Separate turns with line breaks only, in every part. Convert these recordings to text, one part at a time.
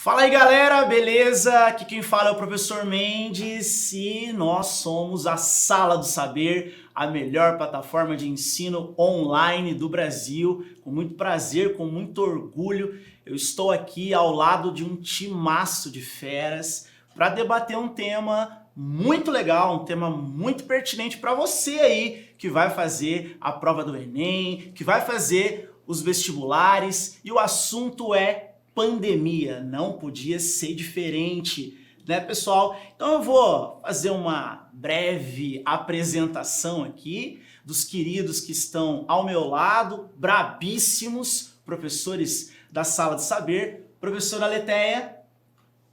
Fala aí galera, beleza? Aqui quem fala é o professor Mendes e nós somos a Sala do Saber, a melhor plataforma de ensino online do Brasil. Com muito prazer, com muito orgulho, eu estou aqui ao lado de um timaço de feras para debater um tema muito legal, um tema muito pertinente para você aí que vai fazer a prova do Enem, que vai fazer os vestibulares, e o assunto é pandemia. Não podia ser diferente, né, pessoal? Então eu vou fazer uma breve apresentação aqui dos queridos que estão ao meu lado, brabíssimos professores da Sala de Saber. Professora Letéia.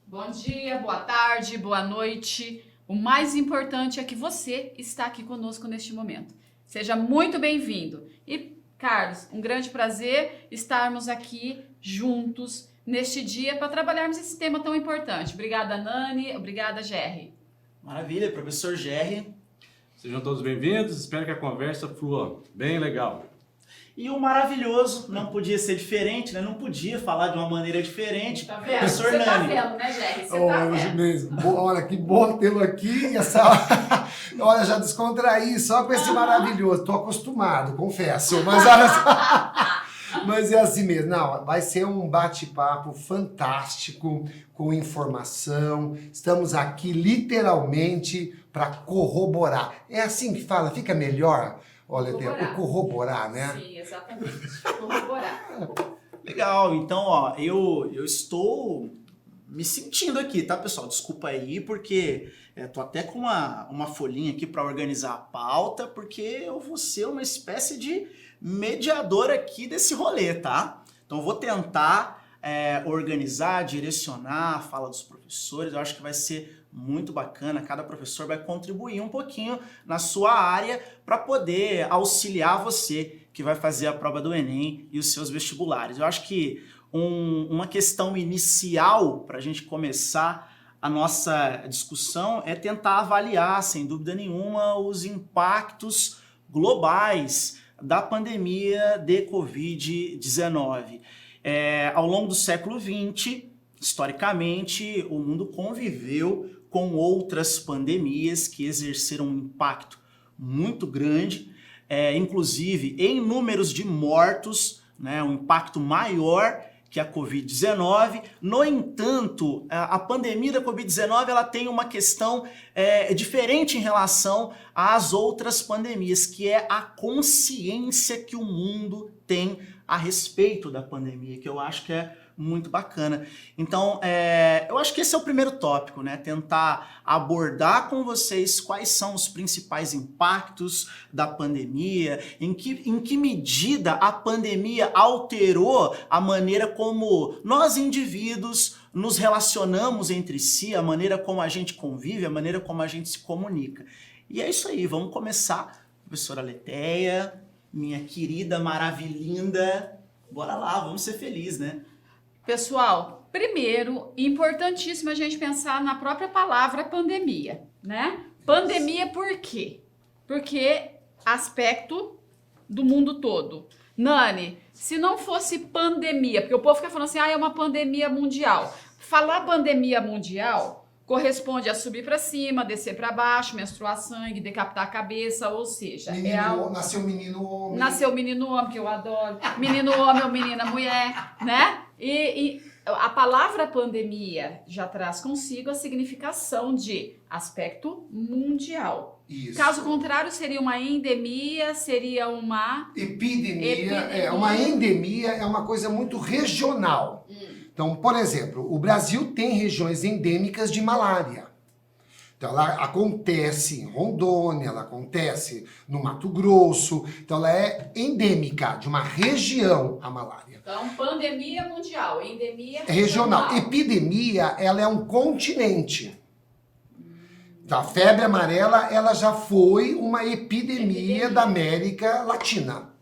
Bom dia, boa tarde, boa noite. O mais importante é que você está aqui conosco neste momento. Seja muito bem-vindo. E, Carlos, um grande prazer estarmos aqui juntos neste dia para trabalharmos esse tema tão importante. Obrigada, Nani. Obrigada, Gerry.
Maravilha, professor Gerry.
Sejam todos bem-vindos. Espero que a conversa flua bem legal.
E o maravilhoso, não podia ser diferente, né? Não podia falar de uma maneira diferente.
Tá vendo?
Professor
Você tá
Nani.
vendo, né, Gerry? Você tá vendo.
Mesmo. Olha, que bom tê-lo aqui. Olha, já descontraí só com esse maravilhoso. Tô acostumado, confesso. Mas olha só. Mas é assim mesmo. Não, vai ser um bate-papo fantástico, com informação. Estamos aqui literalmente para corroborar. É assim que fala, fica melhor? Olha, o corroborar, né?
Sim, exatamente. Corroborar.
Legal, então, ó, eu estou me sentindo aqui, tá, pessoal? Desculpa aí, porque tô até com uma folhinha aqui para organizar a pauta, porque eu vou ser uma espécie de mediador aqui desse rolê, tá? Então, eu vou tentar organizar, direcionar a fala dos professores. Eu acho que vai ser muito bacana. Cada professor vai contribuir um pouquinho na sua área para poder auxiliar você que vai fazer a prova do Enem e os seus vestibulares. Eu acho que uma questão inicial para a gente começar a nossa discussão é tentar avaliar, sem dúvida nenhuma, os impactos globais da pandemia de Covid-19. Ao longo do século XX, historicamente, o mundo conviveu com outras pandemias que exerceram um impacto muito grande, inclusive em números de mortos, né, um impacto maior que a Covid-19. No entanto, a pandemia da Covid-19 ela tem uma questão diferente em relação às outras pandemias, que é a consciência que o mundo tem a respeito da pandemia, que eu acho que é muito bacana. Então, eu acho que esse é o primeiro tópico, né? Tentar abordar com vocês quais são os principais impactos da pandemia, em que medida a pandemia alterou a maneira como nós, indivíduos, nos relacionamos entre si, a maneira como a gente convive, a maneira como a gente se comunica. E é isso aí, vamos começar. Professora Letéia, minha querida maravilhinda, bora lá, vamos ser felizes, né?
Pessoal, primeiro, importantíssimo a gente pensar na própria palavra pandemia, né? Pandemia por quê? Porque aspecto do mundo todo. Nani, se não fosse pandemia, porque o povo fica falando assim, é uma pandemia mundial. Falar pandemia mundial corresponde a subir para cima, descer para baixo, menstruar sangue, decapitar a cabeça, ou seja...
Nasceu menino homem.
Nasceu menino homem, que eu adoro. Menino homem ou menina mulher, né? E a palavra pandemia já traz consigo a significação de aspecto mundial.
Isso.
Caso contrário, seria uma endemia, seria uma...
Epidemia. Uma endemia é uma coisa muito regional. Então, por exemplo, o Brasil tem regiões endêmicas de malária. Então, ela acontece em Rondônia, ela acontece no Mato Grosso. Então, ela é endêmica de uma região, a malária.
Então, pandemia mundial, endemia
É regional. Epidemia, ela é um continente. Então, a febre amarela, ela já foi uma epidemia da América Latina.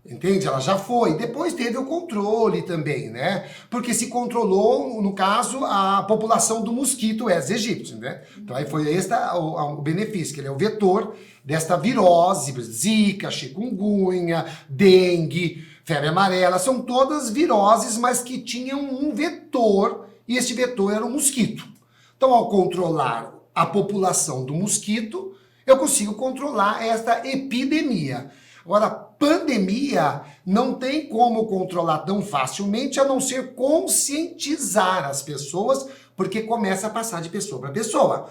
Entende? Ela já foi. Depois teve o controle também, né? Porque se controlou, no caso, a população do mosquito Aedes aegypti, né? Então aí foi esse o benefício, que ele é o vetor desta virose, zika, chikungunya, dengue, febre amarela. São todas viroses, mas que tinham um vetor e esse vetor era o mosquito. Então, ao controlar a população do mosquito, eu consigo controlar esta epidemia. Agora, pandemia não tem como controlar tão facilmente, a não ser conscientizar as pessoas, porque começa a passar de pessoa para pessoa.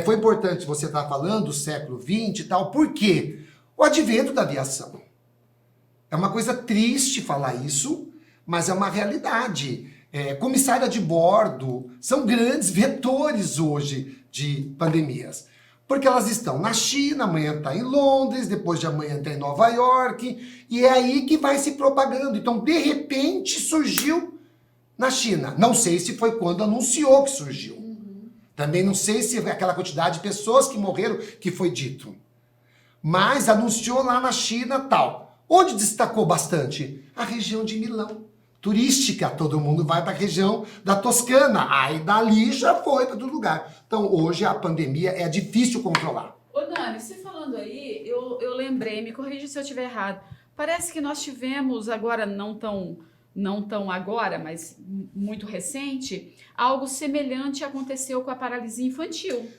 Foi importante você estar falando do século XX e tal, por quê? O advento da aviação. É uma coisa triste falar isso, mas é uma realidade. Comissária de bordo são grandes vetores hoje de pandemias. Porque elas estão na China, amanhã está em Londres, depois de amanhã está em Nova York, e é aí que vai se propagando. Então, de repente, surgiu na China. Não sei se foi quando anunciou que surgiu. Também não sei se foi aquela quantidade de pessoas que morreram que foi dito. Mas anunciou lá na China tal. Onde destacou bastante? A região de Milão. Turística, todo mundo vai para a região da Toscana, aí dali já foi para todo lugar. Então hoje a pandemia é difícil controlar.
Ô Dani, você falando aí, eu lembrei, me corrija se eu estiver errado, parece que nós tivemos agora, não tão agora, mas muito recente, algo semelhante aconteceu com a paralisia infantil.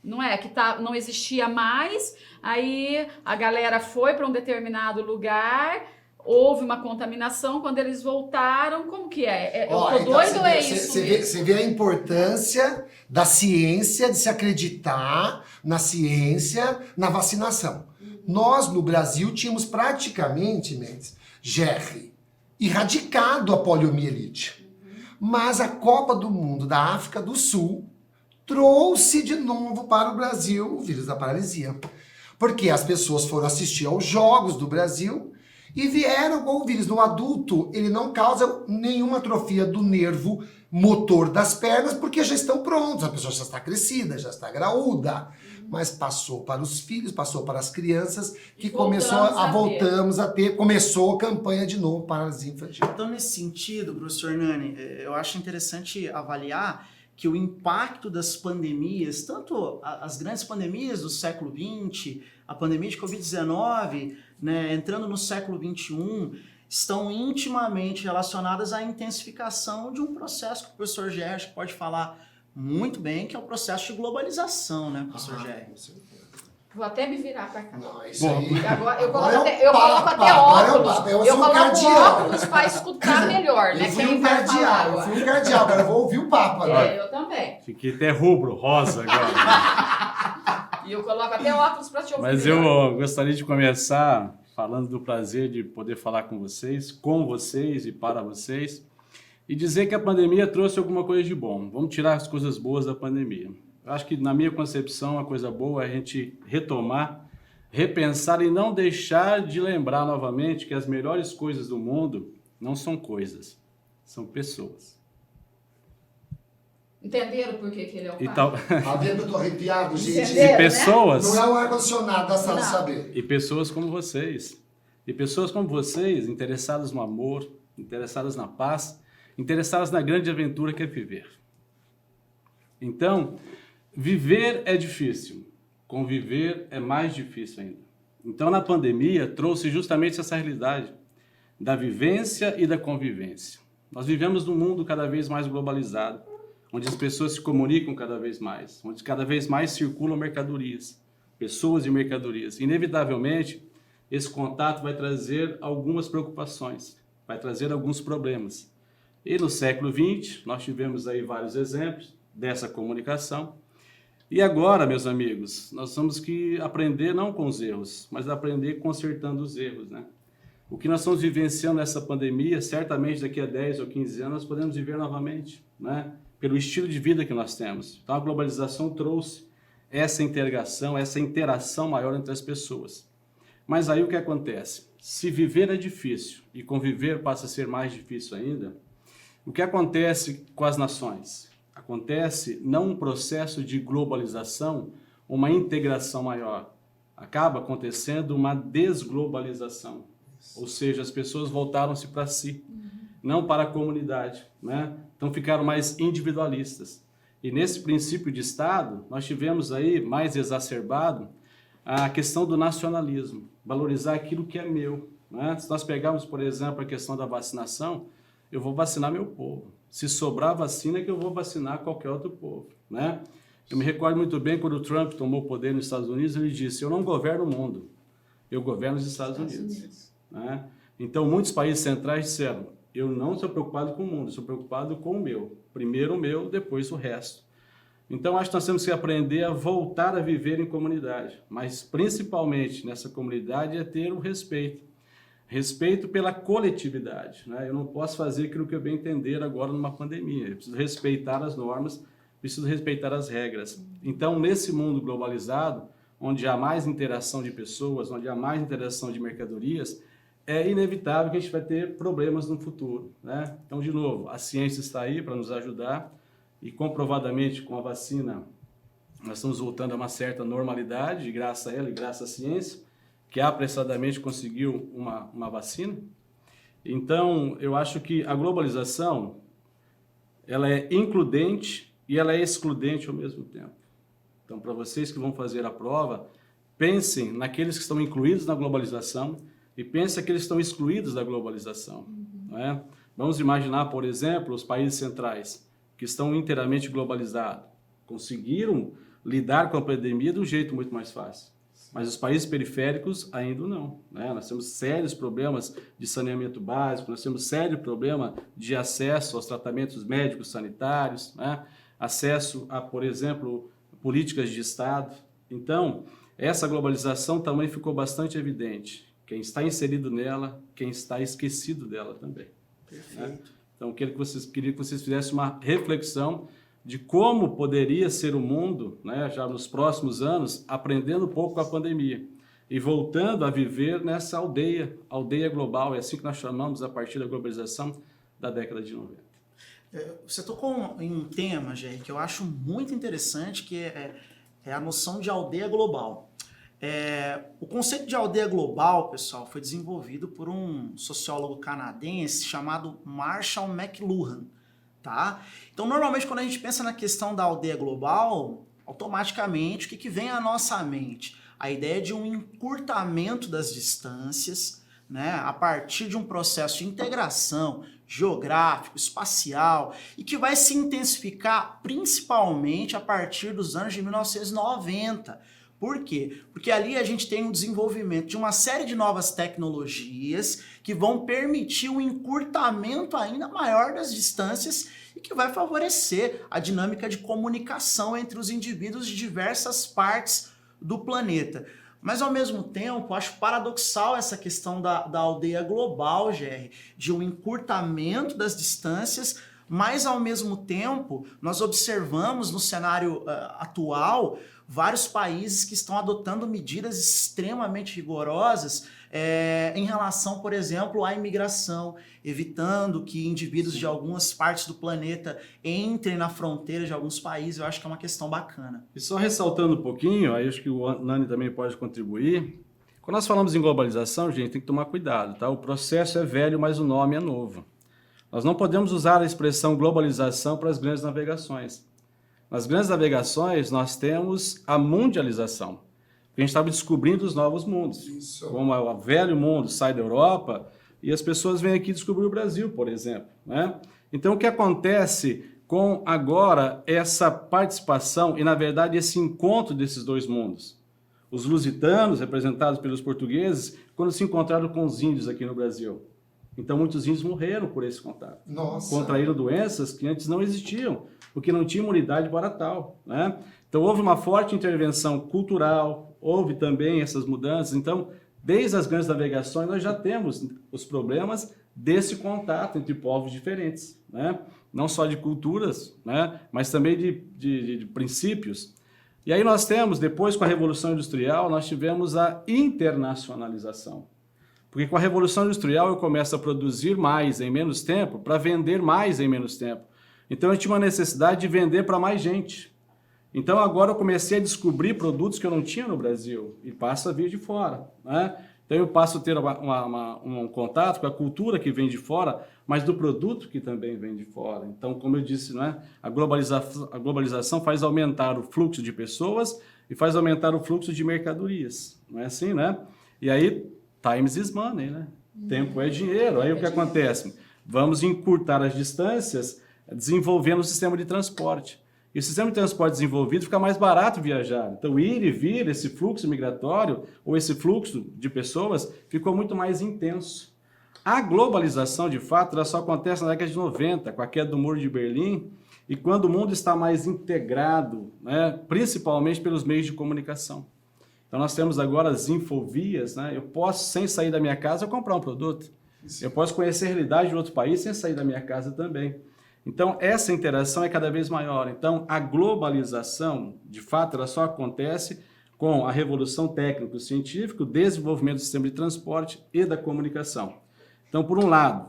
Não é? Que não existia mais, aí a galera foi para um determinado lugar, houve uma contaminação, quando eles voltaram, como que é? Eu tô doido ou é isso mesmo?
Você vê a importância da ciência, de se acreditar na ciência, na vacinação. Nós, no Brasil, tínhamos praticamente, Mendes, GR, erradicado a poliomielite. Mas a Copa do Mundo da África do Sul trouxe de novo para o Brasil o vírus da paralisia. Porque as pessoas foram assistir aos Jogos do Brasil e vieram com o vírus. No adulto, ele não causa nenhuma atrofia do nervo motor das pernas, porque já estão prontos, a pessoa já está crescida, já está graúda. Mas passou para os filhos, passou para as crianças, que voltamos a ter, começou a campanha de novo paralisia infantil.
Então, nesse sentido, professor Nani, eu acho interessante avaliar que o impacto das pandemias, tanto as grandes pandemias do século XX, a pandemia de Covid-19, né, entrando no século XXI, estão intimamente relacionadas à intensificação de um processo que o professor Gerson pode falar muito bem, que é o processo de globalização, né, professor Gerson?
Vou até me virar pra cá.
Não, isso aí.
Agora, eu coloco até óculos. Eu coloco óculos para escutar melhor, né?
Quem vai falar? Eu fui um cardeal, agora eu vou ouvir o Papa.
Eu também.
Fiquei até rubro, rosa agora.
E eu coloco até óculos para te ouvir.
Mas eu gostaria de começar falando do prazer de poder falar com vocês e para vocês, e dizer que a pandemia trouxe alguma coisa de bom. Vamos tirar as coisas boas da pandemia. Eu acho que, na minha concepção, a coisa boa é a gente retomar, repensar e não deixar de lembrar novamente que as melhores coisas do mundo não são coisas, são pessoas.
Entenderam por que ele é o pai?
Então,
Tá vendo que eu tô arrepiado, gente?
Entenderam,
e pessoas...
Não é o ar-condicionado da sala de saber.
E pessoas como vocês. E pessoas como vocês, interessadas no amor, interessadas na paz, interessadas na grande aventura que é viver. Então, viver é difícil, conviver é mais difícil ainda. Então, na pandemia, trouxe justamente essa realidade da vivência e da convivência. Nós vivemos num mundo cada vez mais globalizado, onde as pessoas se comunicam cada vez mais, onde cada vez mais circulam mercadorias, pessoas e mercadorias. Inevitavelmente, esse contato vai trazer algumas preocupações, vai trazer alguns problemas. E no século XX, nós tivemos aí vários exemplos dessa comunicação. E agora, meus amigos, nós temos que aprender não com os erros, mas aprender consertando os erros, né? O que nós estamos vivenciando nessa pandemia, certamente daqui a 10 ou 15 anos, nós podemos viver novamente, né? Pelo estilo de vida que nós temos. Então, a globalização trouxe essa integração, essa interação maior entre as pessoas. Mas aí o que acontece? Se viver é difícil e conviver passa a ser mais difícil ainda, o que acontece com as nações? Acontece não um processo de globalização, uma integração maior. Acaba acontecendo uma desglobalização. Ou seja, as pessoas voltaram-se para si, não para a comunidade, né? Então ficaram mais individualistas. E nesse princípio de Estado, nós tivemos aí mais exacerbado a questão do nacionalismo, valorizar aquilo que é meu, né? Se nós pegarmos, por exemplo, a questão da vacinação, eu vou vacinar meu povo. Se sobrar vacina é que eu vou vacinar qualquer outro povo, né? Eu me recordo muito bem quando o Trump tomou o poder nos Estados Unidos, ele disse, eu não governo o mundo, eu governo os Estados Unidos. Né? Então, muitos países centrais disseram, eu não sou preocupado com o mundo, sou preocupado com o meu. Primeiro o meu, depois o resto. Então, acho que nós temos que aprender a voltar a viver em comunidade, mas principalmente nessa comunidade é ter o respeito. Respeito pela coletividade. Né? Eu não posso fazer aquilo que eu bem entender agora numa pandemia. Eu preciso respeitar as normas, preciso respeitar as regras. Então, nesse mundo globalizado, onde há mais interação de pessoas, onde há mais interação de mercadorias, é inevitável que a gente vai ter problemas no futuro. Né? Então, de novo, a ciência está aí para nos ajudar e comprovadamente com a vacina nós estamos voltando a uma certa normalidade, graças a ela e graças à ciência, que apressadamente conseguiu uma vacina. Então, eu acho que a globalização ela é includente e ela é excludente ao mesmo tempo. Então, para vocês que vão fazer a prova, pensem naqueles que estão incluídos na globalização e pensem naqueles que estão excluídos da globalização. Não é? Vamos imaginar, por exemplo, os países centrais, que estão inteiramente globalizados, conseguiram lidar com a pandemia de um jeito muito mais fácil. Mas os países periféricos ainda não. Né? Nós temos sérios problemas de saneamento básico, nós temos sério problema de acesso aos tratamentos médicos sanitários, né? Acesso a, por exemplo, políticas de Estado. Então, essa globalização também ficou bastante evidente. Quem está inserido nela, quem está esquecido dela também.
Perfeito.
Né? Então, queria que vocês fizessem uma reflexão de como poderia ser o mundo, né, já nos próximos anos, aprendendo um pouco com a pandemia e voltando a viver nessa aldeia global, é assim que nós chamamos a partir da globalização da década de 90.
Você tocou em um tema, Jair, que eu acho muito interessante, que é a noção de aldeia global. O conceito de aldeia global, pessoal, foi desenvolvido por um sociólogo canadense chamado Marshall McLuhan. Tá? Então, normalmente, quando a gente pensa na questão da aldeia global, automaticamente, o que vem à nossa mente? A ideia de um encurtamento das distâncias, né, a partir de um processo de integração geográfico, espacial, e que vai se intensificar principalmente a partir dos anos de 1990. Por quê? Porque ali a gente tem um desenvolvimento de uma série de novas tecnologias que vão permitir um encurtamento ainda maior das distâncias e que vai favorecer a dinâmica de comunicação entre os indivíduos de diversas partes do planeta. Mas, ao mesmo tempo, acho paradoxal essa questão da aldeia global, GR, de um encurtamento das distâncias, mas, ao mesmo tempo, nós observamos no cenário atual vários países que estão adotando medidas extremamente rigorosas em relação, por exemplo, à imigração, evitando que indivíduos de algumas partes do planeta entrem na fronteira de alguns países. Eu acho que é uma questão bacana.
E só ressaltando um pouquinho, aí acho que o Nani também pode contribuir. Quando nós falamos em globalização, gente, tem que tomar cuidado, tá? O processo é velho, mas o nome é novo. Nós não podemos usar a expressão globalização para as grandes navegações. Nas grandes navegações, nós temos a mundialização. A gente estava descobrindo os novos mundos. Isso. Como o velho mundo sai da Europa e as pessoas vêm aqui descobrir o Brasil, por exemplo. Né? Então, o que acontece com agora essa participação e, na verdade, esse encontro desses dois mundos? Os lusitanos, representados pelos portugueses, quando se encontraram com os índios aqui no Brasil. Então, muitos índios morreram por esse contato.
Nossa.
Contraíram doenças que antes não existiam, porque não tinha imunidade para tal. Né? Então, houve uma forte intervenção cultural, houve também essas mudanças. Então, desde as grandes navegações, nós já temos os problemas desse contato entre povos diferentes. Né? Não só de culturas, né? Mas também de princípios. E aí nós temos, depois com a Revolução Industrial, nós tivemos a internacionalização. Porque com a Revolução Industrial eu começo a produzir mais em menos tempo para vender mais em menos tempo. Então eu tinha uma necessidade de vender para mais gente. Então agora eu comecei a descobrir produtos que eu não tinha no Brasil e passo a vir de fora. Né? Então eu passo a ter um contato com a cultura que vem de fora, mas do produto que também vem de fora. Então, como eu disse, né, a globalização faz aumentar o fluxo de pessoas e faz aumentar o fluxo de mercadorias. Não é assim, né? E aí, time is money, né? Tempo é dinheiro. Aí o que acontece? Vamos encurtar as distâncias, desenvolvendo o sistema de transporte. E o sistema de transporte desenvolvido fica mais barato viajar. Então, ir e vir, esse fluxo migratório, ou esse fluxo de pessoas, ficou muito mais intenso. A globalização, de fato, ela só acontece na década de 90, com a queda do Muro de Berlim, e quando o mundo está mais integrado, né, principalmente pelos meios de comunicação. Então, nós temos agora as infovias, né? Eu posso, sem sair da minha casa, comprar um produto. Eu posso conhecer a realidade de outro país sem sair da minha casa também. Então, essa interação é cada vez maior. Então, a globalização, de fato, ela só acontece com a revolução técnico-científica, o desenvolvimento do sistema de transporte e da comunicação. Então, por um lado,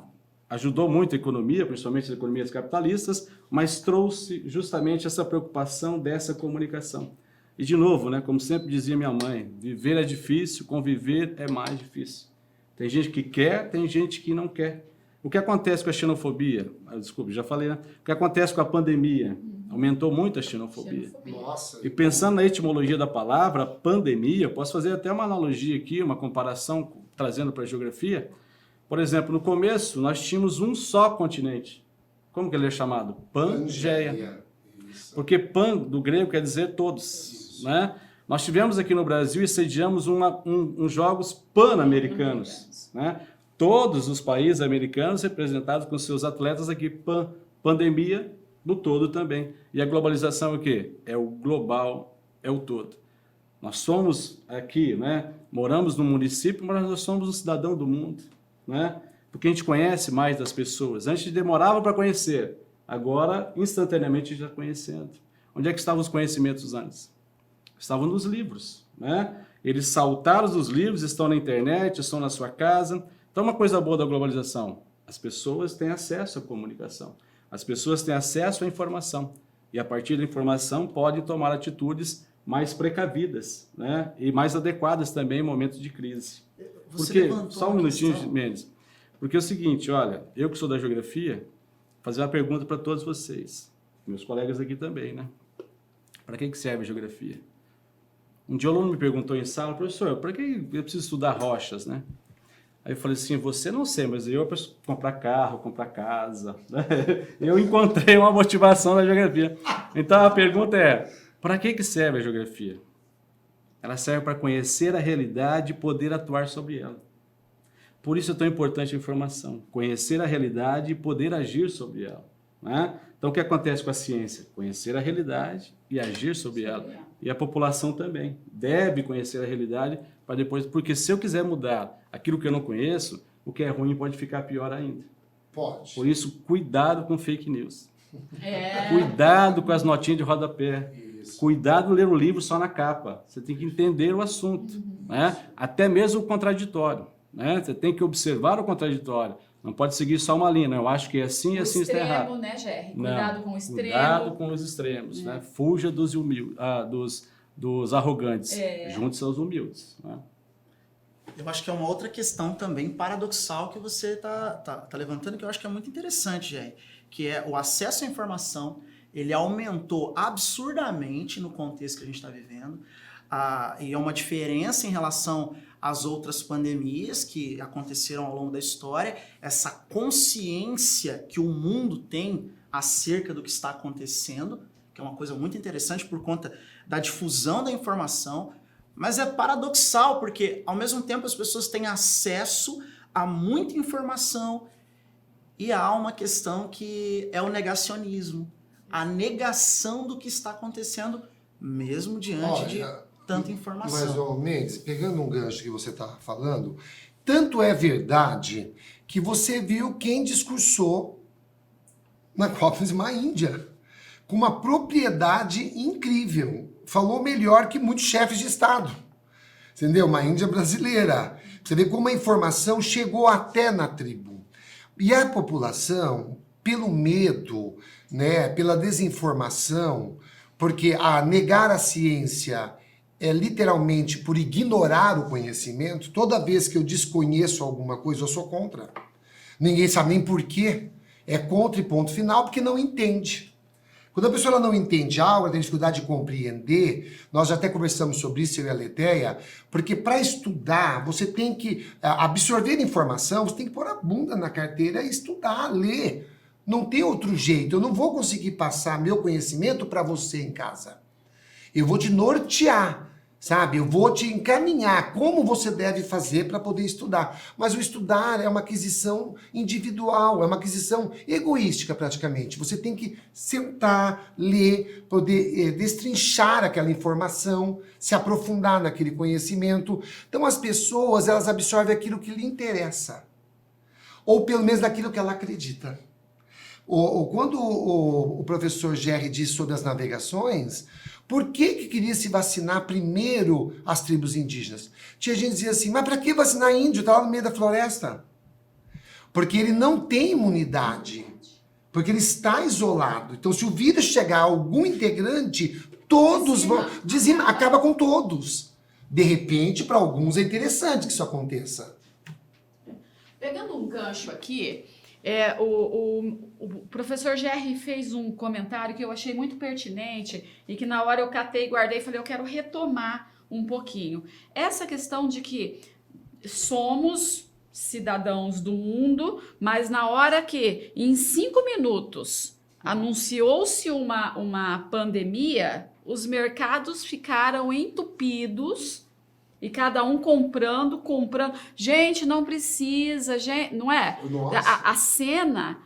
ajudou muito a economia, principalmente as economias capitalistas, mas trouxe justamente essa preocupação dessa comunicação. E, de novo, né, como sempre dizia minha mãe, viver é difícil, conviver é mais difícil. Tem gente que quer, tem gente que não quer. O que acontece com a xenofobia? Desculpe, já falei, né? O que acontece com a pandemia? Aumentou muito a xenofobia.
Nossa.
E pensando na etimologia da palavra, pandemia, eu posso fazer até uma analogia aqui, uma comparação, trazendo para a geografia. Por exemplo, no começo, nós tínhamos um só continente. Como que ele é chamado? Pangeia. Porque pan, do grego, quer dizer todos. Né? Nós tivemos aqui no Brasil e sediamos uns Jogos Pan-Americanos. Né? Todos os países americanos representados com seus atletas aqui, pandemia no todo também. E a globalização é o quê? É o global, é o todo. Nós somos aqui, né? Moramos no município, mas nós somos um cidadão do mundo, né? Porque a gente conhece mais das pessoas. Antes demorava para conhecer, agora instantaneamente já conhecendo. Onde é que estavam os conhecimentos antes? Estavam nos livros, né? Eles saltaram dos livros, estão na internet, estão na sua casa. Então, uma coisa boa da globalização, as pessoas têm acesso à comunicação, as pessoas têm acesso à informação e, a partir da informação, podem tomar atitudes mais precavidas, né? E mais adequadas também em momentos de crise. Porque, só um minutinho, Mendes, porque é o seguinte, olha, eu que sou da geografia, vou fazer uma pergunta para todos vocês, meus colegas aqui também, né? Para que serve a geografia? Um dia o aluno me perguntou em sala, professor, para que eu preciso estudar rochas, né? Aí eu falei assim, você não sei, mas eu para comprar carro, comprar casa, né? Eu encontrei uma motivação na geografia. Então a pergunta é, para que serve a geografia? Ela serve para conhecer a realidade e poder atuar sobre ela. Por isso é tão importante a informação, conhecer a realidade e poder agir sobre ela. Né? Então o que acontece com a ciência? Conhecer a realidade e agir sobre ela. E a população também deve conhecer a realidade para depois, porque se eu quiser mudar aquilo que eu não conheço, o que é ruim pode ficar pior ainda.
Pode.
Por isso, cuidado com fake news. Cuidado com as notinhas de rodapé. Isso. Cuidado ler o livro só na capa. Você tem que entender o assunto. Né? Até mesmo o contraditório. Né? Você tem que observar o contraditório. Não pode seguir só uma linha. Não, eu acho que é assim e assim está errado.
O extremo, né, Gerry? Cuidado com o extremo.
Cuidado com os extremos. Né? Fuja dos humildes, dos arrogantes. Junte-se aos humildes. Né?
Eu acho que é uma outra questão também paradoxal que você tá levantando, que eu acho que é muito interessante, Jair, que é o acesso à informação. Ele aumentou absurdamente no contexto que a gente está vivendo, e é uma diferença em relação às outras pandemias que aconteceram ao longo da história, essa consciência que o mundo tem acerca do que está acontecendo, que é uma coisa muito interessante por conta da difusão da informação. Mas é paradoxal, porque ao mesmo tempo as pessoas têm acesso a muita informação e há uma questão que é o negacionismo, a negação do que está acontecendo, mesmo diante de tanta informação.
Mas, Mendes, pegando um gancho que você está falando, tanto é verdade que você viu quem discursou na COP21 Índia, com uma propriedade incrível. Falou melhor que muitos chefes de Estado. Entendeu? Uma Índia brasileira. Você vê como a informação chegou até na tribo. E a população, pelo medo, né, pela desinformação, porque negar a ciência é literalmente por ignorar o conhecimento. Toda vez que eu desconheço alguma coisa, eu sou contra. Ninguém sabe nem por quê. É contra e ponto final, porque não entende. Quando a pessoa não entende algo, ela tem dificuldade de compreender, nós já até conversamos sobre isso, eu e a Letéia, porque para estudar, você tem que absorver informação, você tem que pôr a bunda na carteira e estudar, ler. Não tem outro jeito. Eu não vou conseguir passar meu conhecimento para você em casa. Eu vou te nortear, sabe? Eu vou te encaminhar como você deve fazer para poder estudar. Mas o estudar é uma aquisição individual, é uma aquisição egoística praticamente. Você tem que sentar, ler, poder destrinchar aquela informação, se aprofundar naquele conhecimento. Então as pessoas, elas absorvem aquilo que lhe interessa. Ou pelo menos naquilo que ela acredita. Quando o professor Gerry disse sobre as navegações, por que queria se vacinar primeiro as tribos indígenas? Tinha gente que dizia assim, mas para que vacinar índio? Está lá no meio da floresta. Porque ele não tem imunidade. Porque ele está isolado. Então, se o vírus chegar a algum integrante, todos vão... acaba com todos. De repente, para alguns é interessante que isso aconteça.
Pegando um gancho aqui, o professor Gerry fez um comentário que eu achei muito pertinente e que na hora eu catei, guardei e falei, eu quero retomar um pouquinho. Essa questão de que somos cidadãos do mundo, mas na hora que em 5 minutos anunciou-se uma pandemia, os mercados ficaram entupidos e cada um comprando. Gente, não precisa, gente, não é? A cena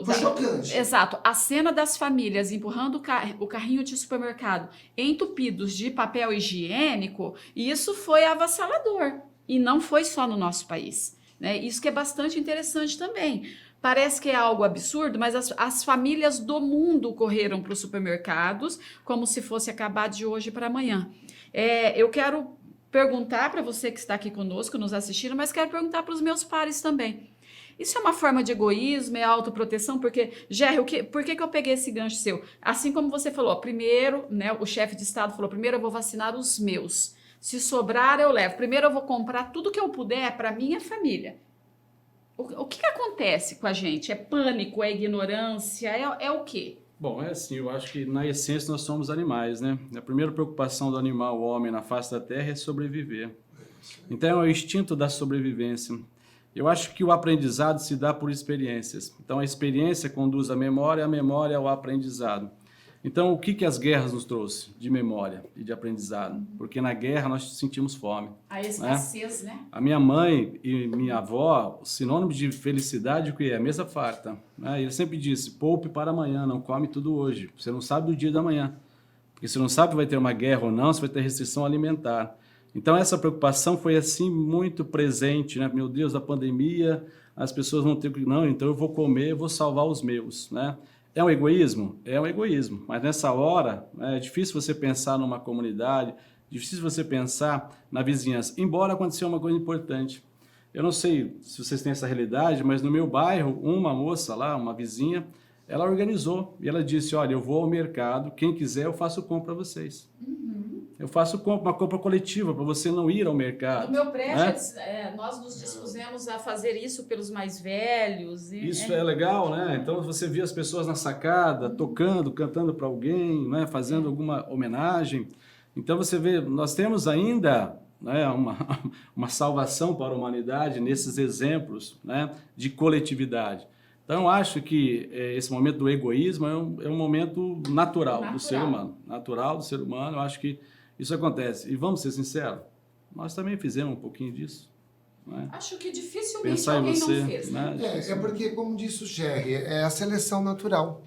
Foi chocante.
Exato, a cena das famílias empurrando o carrinho de supermercado entupidos de papel higiênico, isso foi avassalador. E não foi só no nosso país, né? Isso que é bastante interessante também. Parece que é algo absurdo, mas as famílias do mundo correram para os supermercados como se fosse acabar de hoje para amanhã. Eu quero perguntar para você que está aqui conosco, nos assistindo, mas quero perguntar para os meus pares também. Isso é uma forma de egoísmo, é autoproteção? Porque, Gerry, por que eu peguei esse gancho seu? Assim como você falou, primeiro, né, o chefe de Estado falou, primeiro eu vou vacinar os meus. Se sobrar, eu levo. Primeiro eu vou comprar tudo que eu puder para minha família. O que acontece com a gente? É pânico, é ignorância, é o quê?
Bom, é assim, eu acho que na essência nós somos animais, né? A primeira preocupação do animal, o homem na face da terra, é sobreviver. Então é o instinto da sobrevivência. Eu acho que o aprendizado se dá por experiências. Então a experiência conduz à memória, a memória ao aprendizado. Então o que as guerras nos trouxe de memória e de aprendizado? Porque na guerra nós sentimos fome.
A escassez, né?
A minha mãe e minha avó, o sinônimo de felicidade que é a mesa farta. Né? Ele sempre disse, poupe para amanhã, não come tudo hoje. Você não sabe do dia da manhã. Porque você não sabe se vai ter uma guerra ou não, se vai ter restrição alimentar. Então essa preocupação foi assim muito presente, né? Meu Deus, a pandemia, as pessoas vão ter que... Não, então eu vou comer, eu vou salvar os meus, né? É um egoísmo? É um egoísmo. Mas nessa hora, é difícil você pensar numa comunidade, difícil você pensar na vizinhança. Embora aconteceu uma coisa importante. Eu não sei se vocês têm essa realidade, mas no meu bairro, uma moça lá, uma vizinha, ela organizou e ela disse, olha, eu vou ao mercado, quem quiser eu faço compra para vocês. Eu faço uma compra coletiva para você não ir ao mercado.
No meu prédio,
né?
nós nos dispusemos a fazer isso pelos mais velhos.
Isso é legal, né? Então você vê as pessoas na sacada, tocando, cantando para alguém, né? Fazendo alguma homenagem. Então você vê, nós temos ainda, né, uma salvação para a humanidade nesses exemplos, né, de coletividade. Então eu acho que esse momento do egoísmo é um momento natural do ser humano. Natural do ser humano, eu acho que isso acontece. E vamos ser sinceros, nós também fizemos um pouquinho disso. Né?
Acho que dificilmente
Pensar
alguém
em você,
não fez. Né?
É porque, como disse o Gerry, é a seleção natural.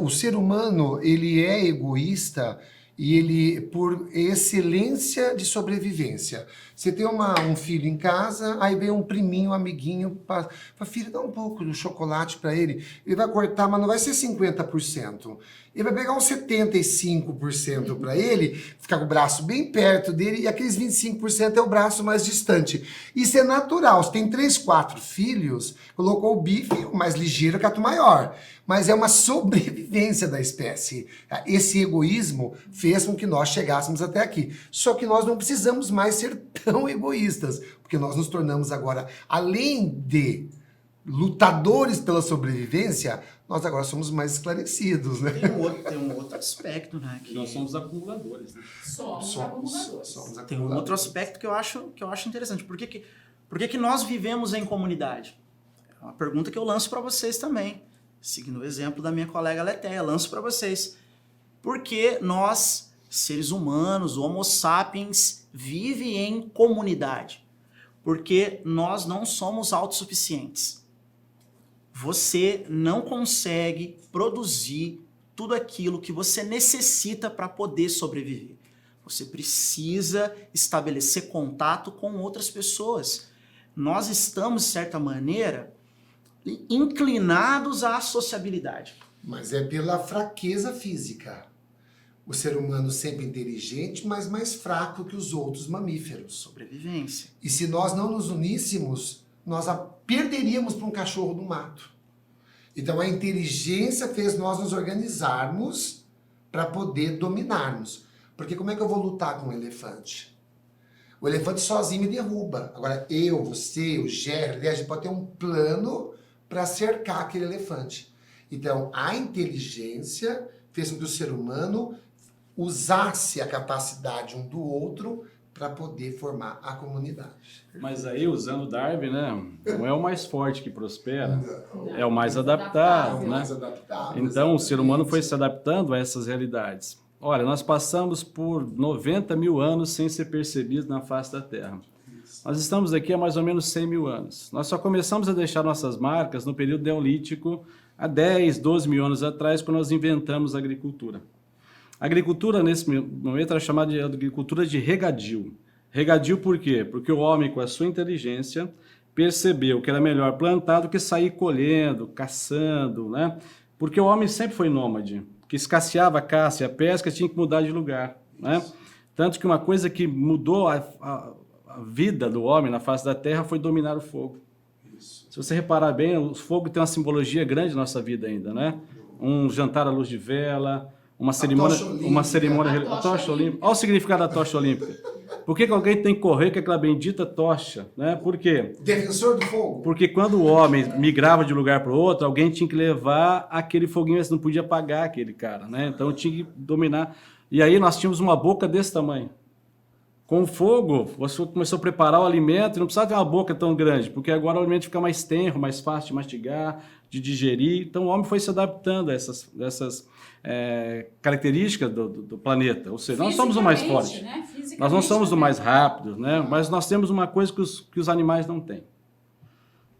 O ser humano, ele é egoísta e ele, por excelência de sobrevivência. Você tem um filho em casa, aí vem um priminho, um amiguinho, fala, filho, dá um pouco do chocolate para ele. Ele vai cortar, mas não vai ser 50%. Ele vai pegar uns 75% para ele, ficar com o braço bem perto dele, e aqueles 25% é o braço mais distante. Isso é natural. Você tem 3, 4 filhos, colocou o bife, o mais ligeiro, cato maior. Mas é uma sobrevivência da espécie. Esse egoísmo fez com que nós chegássemos até aqui. Só que nós não precisamos mais ser tão egoístas, porque nós nos tornamos agora, além de lutadores pela sobrevivência, nós agora somos mais esclarecidos, né?
Tem um outro aspecto, né? Que...
Nós somos acumuladores, né?
Somos acumuladores.
Tem um outro aspecto que eu acho interessante. Por que nós vivemos em comunidade? É uma pergunta que eu lanço para vocês também, seguindo o exemplo da minha colega Letéia, lanço para vocês. Por que nós, seres humanos, Homo sapiens, vive em comunidade? Porque nós não somos autossuficientes. Você não consegue produzir tudo aquilo que você necessita para poder sobreviver. Você precisa estabelecer contato com outras pessoas. Nós estamos, de certa maneira, inclinados à sociabilidade.
Mas é pela fraqueza física. O ser humano sempre inteligente, mas mais fraco que os outros mamíferos.
Sobrevivência.
E se nós não nos uníssemos, nós a perderíamos para um cachorro do mato. Então a inteligência fez nós nos organizarmos para poder dominarmos. Porque como é que eu vou lutar com um elefante? O elefante sozinho me derruba. Agora eu, você, o Jerry, a gente pode ter um plano para cercar aquele elefante. Então a inteligência fez com que o ser humano usasse a capacidade um do outro para poder formar a comunidade.
Mas aí, usando Darwin, né? Não é o mais forte que prospera,
Não.
é o mais
É
adaptado,
o
né?
mais adaptável.
Então, o ser humano foi
exatamente.
se adaptando a essas realidades. Olha, nós passamos por 90 mil anos sem ser percebidos na face da Terra. Nós estamos aqui há mais ou menos 100 mil anos. Nós só começamos a deixar nossas marcas no período neolítico, há 10, 12 mil anos atrás, quando nós inventamos a agricultura. A agricultura, nesse momento, era chamada de agricultura de regadio. Regadio por quê? Porque o homem, com a sua inteligência, percebeu que era melhor plantar do que sair colhendo, caçando, né? Porque o homem sempre foi nômade, que escasseava a caça e a pesca, tinha que mudar de lugar, né? Tanto que uma coisa que mudou a vida do homem na face da terra foi dominar o fogo. Se você reparar bem, o fogo tem uma simbologia grande na nossa vida ainda, né? Um jantar à luz de vela, uma cerimônia, a tocha olímpica. Olha o significado da tocha olímpica. Por que alguém tem que correr com aquela bendita tocha, né? Por quê?
Defensor do fogo.
Porque quando o homem migrava de um lugar para o outro, alguém tinha que levar aquele foguinho, mas não podia apagar aquele cara, né? Então tinha que dominar. E aí nós tínhamos uma boca desse tamanho. Com o fogo, você começou a preparar o alimento e não precisava ter uma boca tão grande, porque agora o alimento fica mais tenro, mais fácil de mastigar, de digerir. Então o homem foi se adaptando a essas características do planeta. Ou seja, nós somos o mais forte.
Né?
Nós não somos o mais rápido, né? Mas nós temos uma coisa que os animais não têm.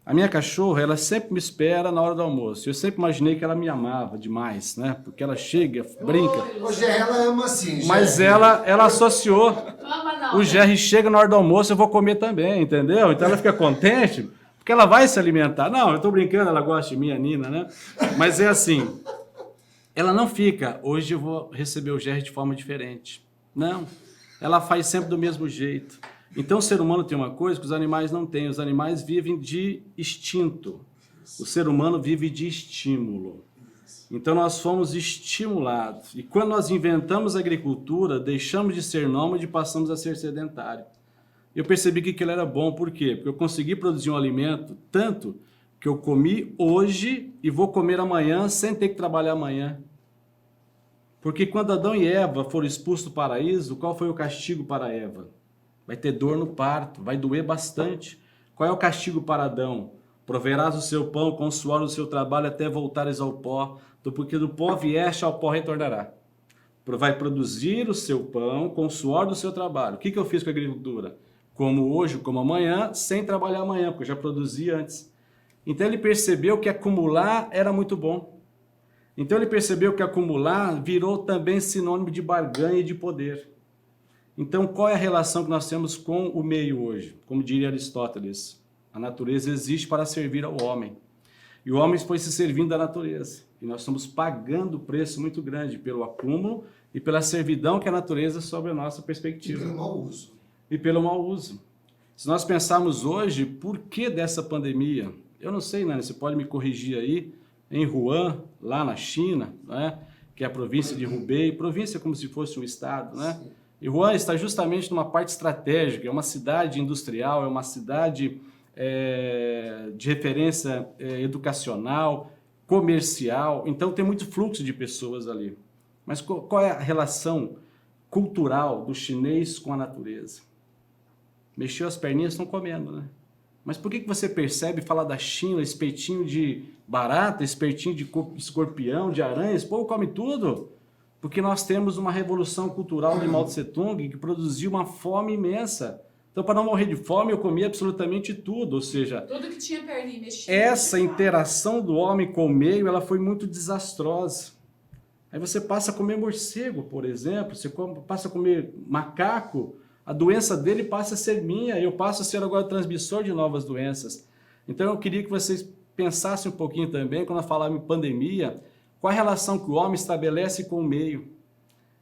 A minha cachorra, ela sempre me espera na hora do almoço. Eu sempre imaginei que ela me amava demais, né? Porque ela chega, brinca.
Hoje ela ama assim,
Mas
Jerry.
ela associou.
Ama não,
O Jerry chega na hora do almoço, eu vou comer também, entendeu? Então ela fica contente, porque ela vai se alimentar. Não, eu tô brincando, ela gosta de mim, a Nina, né? Mas é assim, ela não fica, hoje eu vou receber o Jerry de forma diferente. Não, ela faz sempre do mesmo jeito. Então o ser humano tem uma coisa que os animais não têm. Os animais vivem de instinto. O ser humano vive de estímulo. Então nós fomos estimulados. E quando nós inventamos a agricultura, deixamos de ser nômade e passamos a ser sedentário. Eu percebi que aquilo era bom. Por quê? Porque eu consegui produzir um alimento tanto que eu comi hoje e vou comer amanhã sem ter que trabalhar amanhã. Porque quando Adão e Eva foram expulsos do paraíso, qual foi o castigo para Eva? Vai ter dor no parto, vai doer bastante. Qual é o castigo para Adão? Proverás o seu pão com o suor do seu trabalho até voltares ao pó, porque do pó vieste, ao pó retornará. Vai produzir o seu pão com o suor do seu trabalho. O que eu fiz com a agricultura? Como hoje, como amanhã, sem trabalhar amanhã, porque eu já produzi antes. Então ele percebeu que acumular era muito bom. Então ele percebeu que acumular virou também sinônimo de barganha e de poder. Então, qual é a relação que nós temos com o meio hoje? Como diria Aristóteles, a natureza existe para servir ao homem. E o homem foi se servindo da natureza. E nós estamos pagando um preço muito grande pelo acúmulo e pela servidão que a natureza sobre a nossa perspectiva.
E pelo mau uso.
E pelo mau uso. Se nós pensarmos hoje, por que dessa pandemia? Eu não sei, Nani, você pode me corrigir aí. Em Wuhan, lá na China, né, que é a província de Hubei, província como se fosse um estado, né?
Sim.
E Wuhan está justamente numa parte estratégica, é uma cidade industrial, é uma cidade de referência educacional, comercial, então tem muito fluxo de pessoas ali. Mas qual é a relação cultural do chinês com a natureza? Mexeu as perninhas, estão comendo, né? Mas por que você percebe falar da China, espetinho de barata, espetinho de escorpião, de aranha? Esse povo come tudo. Porque nós temos uma revolução cultural de Mao Tse Tung que produziu uma fome imensa. Então, para não morrer de fome, eu comia absolutamente tudo. Ou seja,
Tudo que tinha perninha mexida.
essa interação do homem com o meio, ela foi muito desastrosa. Aí você passa a comer morcego, por exemplo, você passa a comer macaco, a doença dele passa a ser minha, eu passo a ser agora transmissor de novas doenças. Então eu queria que vocês pensassem um pouquinho também, quando eu falar em pandemia, qual a relação que o homem estabelece com o meio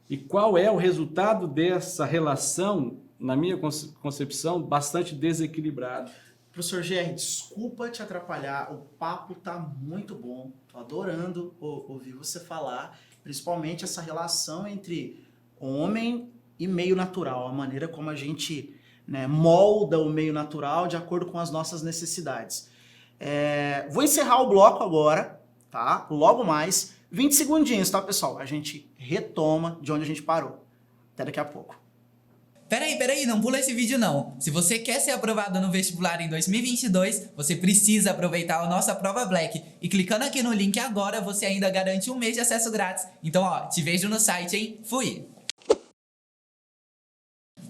e qual é o resultado dessa relação, na minha concepção, bastante desequilibrada.
Professor Gerry, desculpa te atrapalhar, o papo tá muito bom, tô adorando ouvir você falar, principalmente essa relação entre homem e meio natural, a maneira como a gente, né, molda o meio natural de acordo com as nossas necessidades. Vou encerrar o bloco agora, tá? Logo mais, 20 segundinhos, tá, pessoal? A gente retoma de onde a gente parou. Até daqui a pouco.
Peraí, não pula esse vídeo não. Se você quer ser aprovado no vestibular em 2022, você precisa aproveitar a nossa prova Black. E clicando aqui no link agora, você ainda garante 1 mês de acesso grátis. Então, ó, te vejo no site, hein? Fui!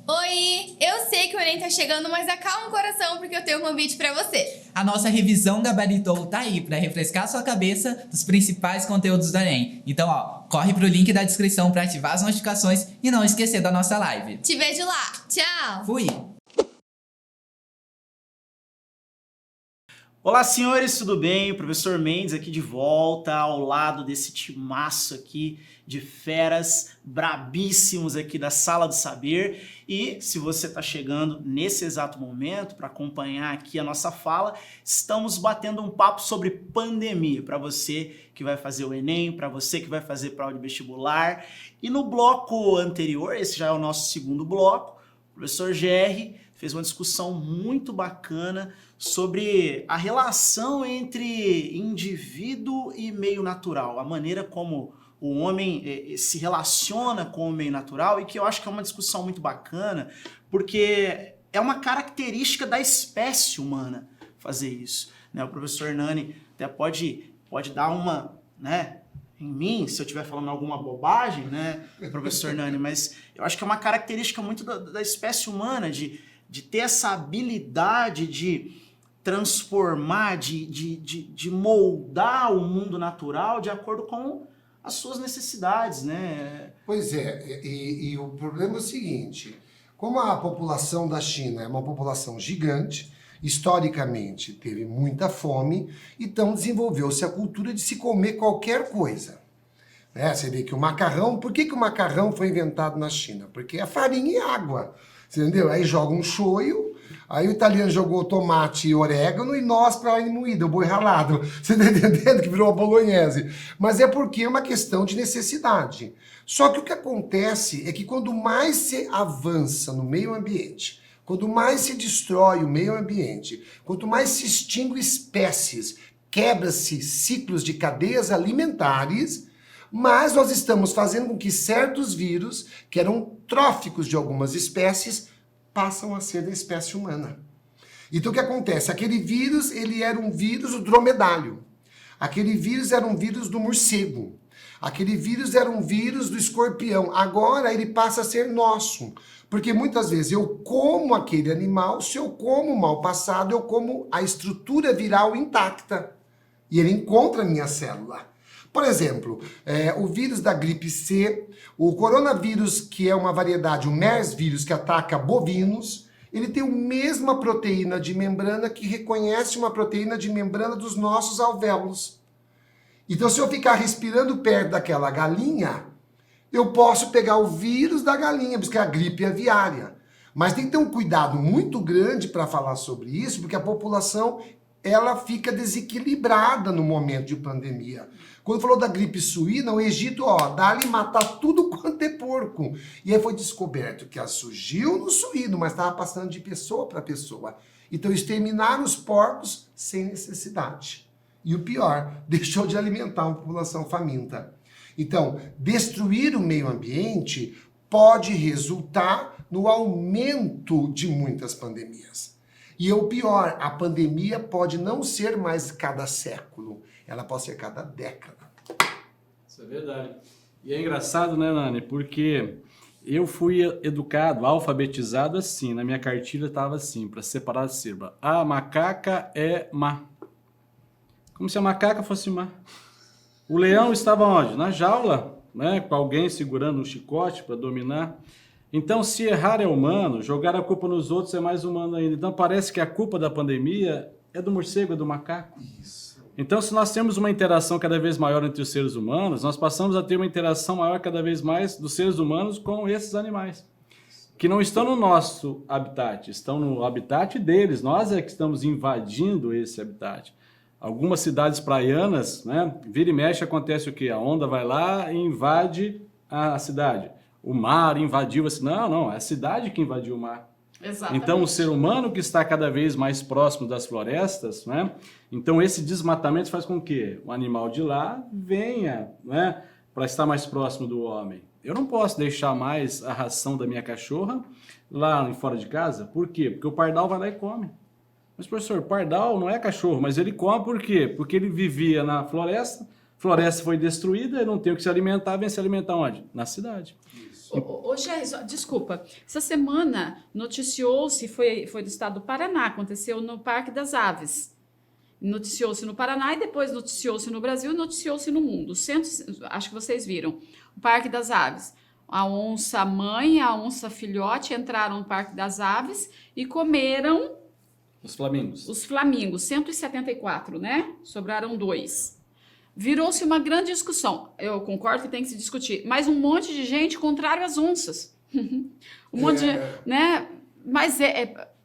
Oi, eu sei que o Enem tá chegando, mas acalma o coração porque eu tenho um convite pra você.
A nossa revisão gabaritou tá aí pra refrescar sua cabeça dos principais conteúdos do Enem. Então, ó, corre pro link da descrição pra ativar as notificações e não esquecer da nossa live.
Te vejo lá. Tchau!
Fui!
Olá, senhores, tudo bem? O professor Mendes aqui de volta ao lado desse timaço aqui de feras brabíssimos aqui da Sala do Saber. E se você está chegando nesse exato momento para acompanhar aqui a nossa fala, estamos batendo um papo sobre pandemia para você que vai fazer o Enem, para você que vai fazer prova de vestibular. E no bloco anterior, esse já é o nosso segundo bloco, o professor Gerry fez uma discussão muito bacana sobre a relação entre indivíduo e meio natural, a maneira como o homem se relaciona com o meio natural, e que eu acho que é uma discussão muito bacana, porque é uma característica da espécie humana fazer isso, né? O professor Nani até pode dar uma, né, em mim, se eu estiver falando alguma bobagem, né, professor Nani, mas eu acho que é uma característica muito da espécie humana, de ter essa habilidade de transformar, de moldar o mundo natural de acordo com as suas necessidades, né?
Pois é, e o problema é o seguinte, como a população da China é uma população gigante, historicamente teve muita fome, então desenvolveu-se a cultura de se comer qualquer coisa. Você vê que o macarrão, por que o macarrão foi inventado na China? Porque é farinha e água, você entendeu? Aí joga um shoyu, aí o italiano jogou tomate e orégano e nós para carne moída, o boi ralado. Você está entendendo que virou a bolonhese? Mas é porque é uma questão de necessidade. Só que o que acontece é que quando mais se avança no meio ambiente, quanto mais se destrói o meio ambiente, quanto mais se extingue espécies, quebra-se ciclos de cadeias alimentares, mas nós estamos fazendo com que certos vírus, que eram tróficos de algumas espécies, passam a ser da espécie humana. Então o que acontece? Aquele vírus, ele era um vírus do dromedário. Aquele vírus era um vírus do morcego. Aquele vírus era um vírus do escorpião. Agora ele passa a ser nosso. Porque muitas vezes eu como aquele animal, se eu como o mal passado, eu como a estrutura viral intacta. E ele encontra a minha célula. Por exemplo, o vírus da gripe C, o coronavírus, que é uma variedade, o MERS vírus, que ataca bovinos, ele tem a mesma proteína de membrana que reconhece uma proteína de membrana dos nossos alvéolos. Então, se eu ficar respirando perto daquela galinha, eu posso pegar o vírus da galinha, porque a gripe é aviária. Mas tem que ter um cuidado muito grande para falar sobre isso, porque a população ela fica desequilibrada no momento de pandemia. Quando falou da gripe suína, o Egito, dá-lhe matar tudo quanto é porco. E aí foi descoberto que ela surgiu no suíno, mas estava passando de pessoa para pessoa. Então exterminaram os porcos sem necessidade. E o pior, deixou de alimentar uma população faminta. Então, destruir o meio ambiente pode resultar no aumento de muitas pandemias. E o pior, a pandemia pode não ser mais cada século, ela pode ser cada década.
Isso é verdade. E é engraçado, né, Nani? Porque eu fui educado, alfabetizado assim. Na minha cartilha estava assim, para separar a sílaba. A macaca é má. Como se a macaca fosse má. O leão estava onde? Na jaula, né? Com alguém segurando um chicote para dominar. Então, se errar é humano, jogar a culpa nos outros é mais humano ainda. Então, parece que a culpa da pandemia é do morcego, é do macaco.
Isso.
Então, se nós temos uma interação cada vez maior entre os seres humanos, nós passamos a ter uma interação maior cada vez mais dos seres humanos com esses animais, que não estão no nosso habitat, estão no habitat deles. Nós é que estamos invadindo esse habitat. Algumas cidades praianas, né, vira e mexe, acontece o quê? A onda vai lá e invade a cidade. O mar invadiu a cidade. Não, é a cidade que invadiu o mar.
Exatamente.
Então, o ser humano que está cada vez mais próximo das florestas, né? Então, esse desmatamento faz com que o animal de lá venha, né, para estar mais próximo do homem. Eu não posso deixar mais a ração da minha cachorra lá fora de casa. Por quê? Porque o pardal vai lá e come. Mas, professor, pardal não é cachorro, mas ele come por quê? Porque ele vivia na floresta, floresta foi destruída, ele não tem o que se alimentar, vem se alimentar onde? Na cidade.
Ô, Géis, desculpa, essa semana noticiou-se, foi do estado do Paraná, aconteceu no Parque das Aves. Noticiou-se no Paraná e depois noticiou-se no Brasil e noticiou-se no mundo. Acho que vocês viram, o Parque das Aves. A onça mãe e a onça filhote entraram no Parque das Aves e comeram
Os flamingos.
os flamingos, 174, né? Sobraram 2. Virou-se uma grande discussão. Eu concordo que tem que se discutir, mas um monte de gente contrário às onças. Um monte de, né? Mas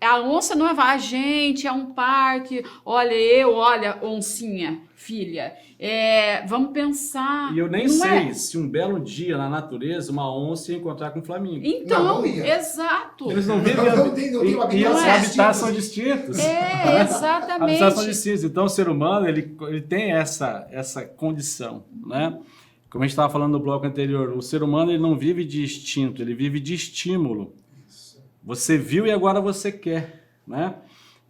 a onça não é a gente, é um parque. Olha, oncinha, filha. Vamos pensar.
E eu nem
não
sei se um belo dia na natureza uma onça ia encontrar com um flamingo.
Então,
Não ia.
exato.
Eles não vivem...
Não tem um habitat,
e os
são
habitats são
distintos.
distintos.
Exatamente.
Habitats são distintos. Então, o ser humano, ele tem essa condição, né? Como a gente estava falando no bloco anterior, o ser humano ele não vive de instinto, ele vive de estímulo. Você viu e agora você quer, né?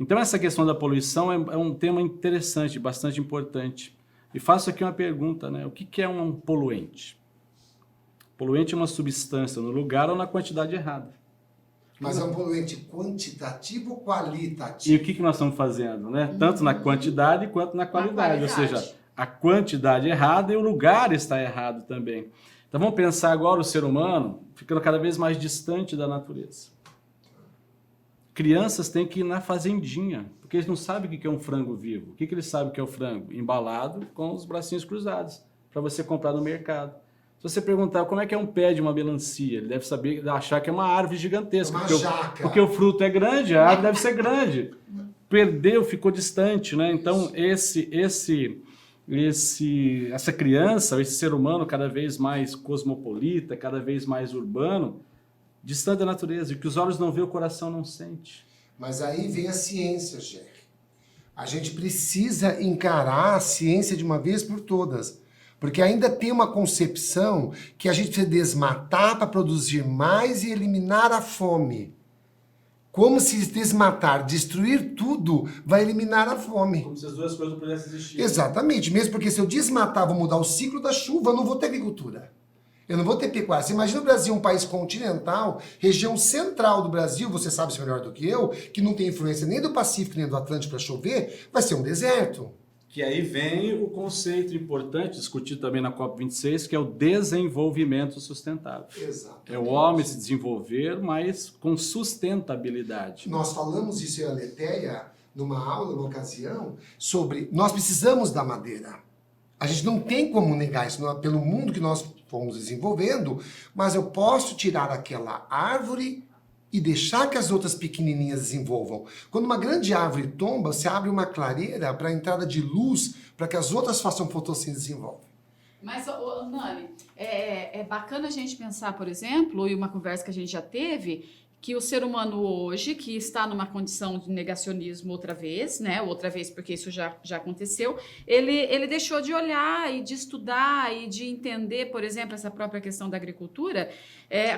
Então, essa questão da poluição é um tema interessante, bastante importante. E faço aqui uma pergunta, né? O que é um poluente? Poluente é uma substância no lugar ou na quantidade errada.
Mas é um poluente quantitativo ou
E
qualitativo?
o que nós estamos fazendo, né? Tanto na quantidade quanto na qualidade. Ou seja, a quantidade errada e o lugar está errado também. Então, vamos pensar agora o ser humano ficando cada vez mais distante da natureza. Crianças têm que ir na fazendinha, porque eles não sabem o que é um frango vivo. O que eles sabem que é o frango? Embalado com os bracinhos cruzados, para você comprar no mercado. Se você perguntar como é que é um pé de uma melancia, ele deve saber, achar que é uma árvore gigantesca.
Uma
porque
jaca.
porque o fruto é grande, a árvore deve ser grande. Perdeu, ficou distante, né? Então, essa criança, esse ser humano cada vez mais cosmopolita, cada vez mais urbano, distante da natureza, e que os olhos não vê, o coração não sente.
Mas aí vem a ciência, Jack. A gente precisa encarar a ciência de uma vez por todas. Porque ainda tem uma concepção que a gente precisa desmatar para produzir mais e eliminar a fome. Como se desmatar, destruir tudo, vai eliminar a fome.
Como se as duas coisas não pudessem existir.
Exatamente, mesmo porque se eu desmatar, vou mudar o ciclo da chuva, eu não vou ter agricultura. Eu não vou ter pecuária. Você imagina o Brasil um país continental, região central do Brasil, você sabe isso melhor do que eu, que não tem influência nem do Pacífico nem do Atlântico para chover, vai ser um deserto.
Que aí vem o conceito importante, discutido também na COP26, que é o desenvolvimento sustentável.
Exato.
É o homem se desenvolver, mas com sustentabilidade.
Nós falamos isso em Aletheia, numa aula, numa ocasião, sobre nós precisamos da madeira. A gente não tem como negar isso pelo mundo que nós fomos desenvolvendo, mas eu posso tirar aquela árvore e deixar que as outras pequenininhas desenvolvam. Quando uma grande árvore tomba, você abre uma clareira para a entrada de luz, para que as outras façam fotossíntese e desenvolvam.
Mas, Nani, é bacana a gente pensar, por exemplo, e uma conversa que a gente já teve, que o ser humano hoje, que está numa condição de negacionismo outra vez, né? Outra vez porque isso já aconteceu, ele deixou de olhar e de estudar e de entender, por exemplo, essa própria questão da agricultura.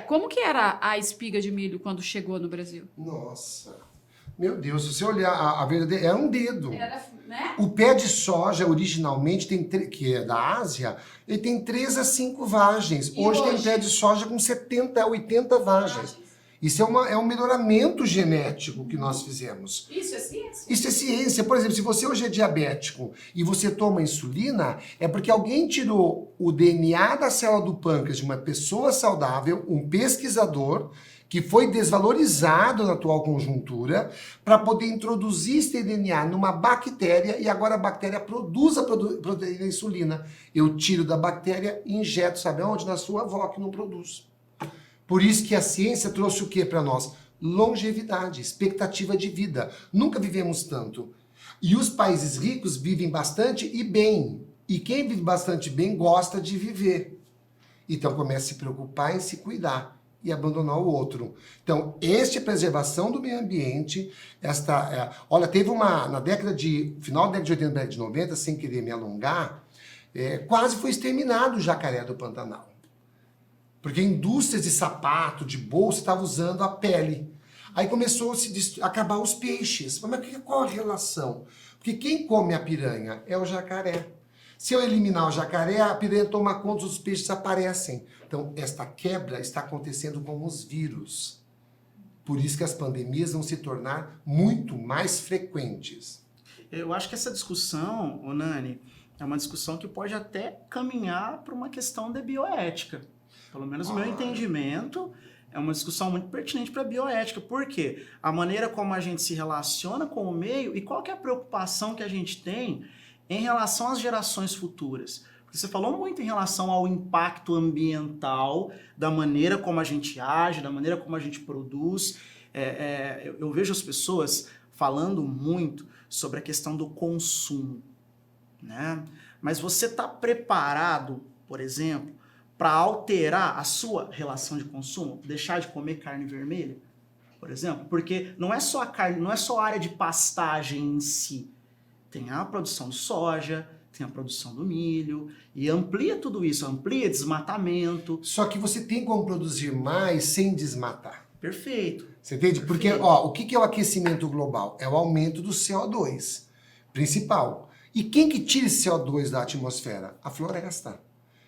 Como que era a espiga de milho quando chegou no Brasil?
Nossa, Meu Deus, se você olhar a verdadeira, é um dedo.
Era, né?
O pé de soja, originalmente, que é da Ásia, ele tem 3 a 5 vagens.
E
Hoje tem
hoje?
pé de soja com 70 a 80 vagens. Isso é um melhoramento genético que nós fizemos.
Isso é ciência.
Isso é ciência. Por exemplo, se você hoje é diabético e você toma insulina, é porque alguém tirou o DNA da célula do pâncreas de uma pessoa saudável, um pesquisador, que foi desvalorizado na atual conjuntura, para poder introduzir esse DNA numa bactéria e agora a bactéria produz a proteína insulina. Eu tiro da bactéria e injeto, sabe aonde? Na sua avó, que não produz. Por isso que a ciência trouxe o que para nós? Longevidade, expectativa de vida. Nunca vivemos tanto. E os países ricos vivem bastante e bem. E quem vive bastante bem gosta de viver. Então começa a se preocupar em se cuidar e abandonar o outro. Então, esta é a preservação do meio ambiente. Olha, teve na final da década de 80, década de 90, sem querer me alongar, quase foi exterminado o jacaré do Pantanal. Porque indústrias de sapato, de bolsa, estavam usando a pele. Aí começou a acabar os peixes. Mas qual a relação? Porque quem come a piranha é o jacaré. Se eu eliminar o jacaré, a piranha toma conta, os peixes aparecem. Então, esta quebra está acontecendo com os vírus. Por isso que as pandemias vão se tornar muito mais frequentes.
Eu acho que essa discussão, Nani, é uma discussão que pode até caminhar para uma questão de bioética. Pelo menos o meu entendimento é uma discussão muito pertinente para a bioética. Por quê? A maneira como a gente se relaciona com o meio e qual que é a preocupação que a gente tem em relação às gerações futuras. Porque você falou muito em relação ao impacto ambiental, da maneira como a gente age, da maneira como a gente produz. Eu vejo as pessoas falando muito sobre a questão do consumo, né? Mas você está preparado, por exemplo, para alterar a sua relação de consumo, deixar de comer carne vermelha, por exemplo? Porque não é só a carne, não é só a área de pastagem em si. Tem a produção de soja, tem a produção do milho, e amplia tudo isso, amplia desmatamento.
Só que você tem como produzir mais sem desmatar.
Perfeito.
Você entende? Porque, o que é o aquecimento global? É o aumento do CO2, principal. E quem que tira esse CO2 da atmosfera? A floresta.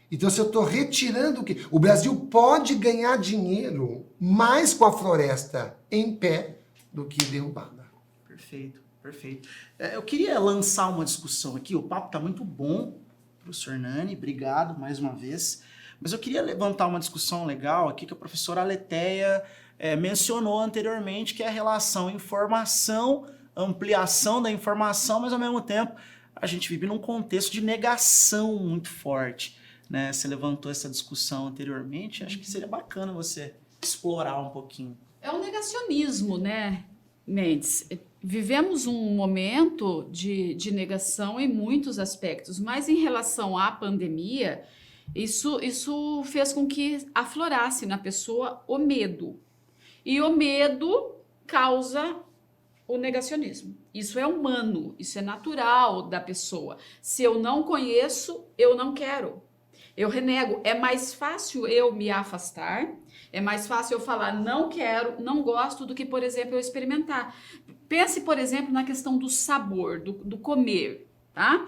Então, se eu estou retirando o que... O Brasil pode ganhar dinheiro mais com a floresta em pé do que derrubada.
Perfeito, perfeito. Eu queria lançar uma discussão aqui, o papo está muito bom, professor Nani, obrigado mais uma vez. Mas eu queria levantar uma discussão legal aqui que a professora Aletheia mencionou anteriormente, que é a relação informação, ampliação da informação, mas ao mesmo tempo a gente vive num contexto de negação muito forte. Né, você levantou essa discussão anteriormente, acho que seria bacana você explorar um pouquinho.
É um negacionismo, né, Mendes? Vivemos um momento de negação em muitos aspectos, mas em relação à pandemia, isso fez com que aflorasse na pessoa o medo. E o medo causa o negacionismo. Isso é humano, isso é natural da pessoa. Se eu não conheço, eu não quero. Eu renego. É mais fácil eu me afastar, é mais fácil eu falar não quero, não gosto, do que, por exemplo, eu experimentar. Pense, por exemplo, na questão do sabor, do comer, tá?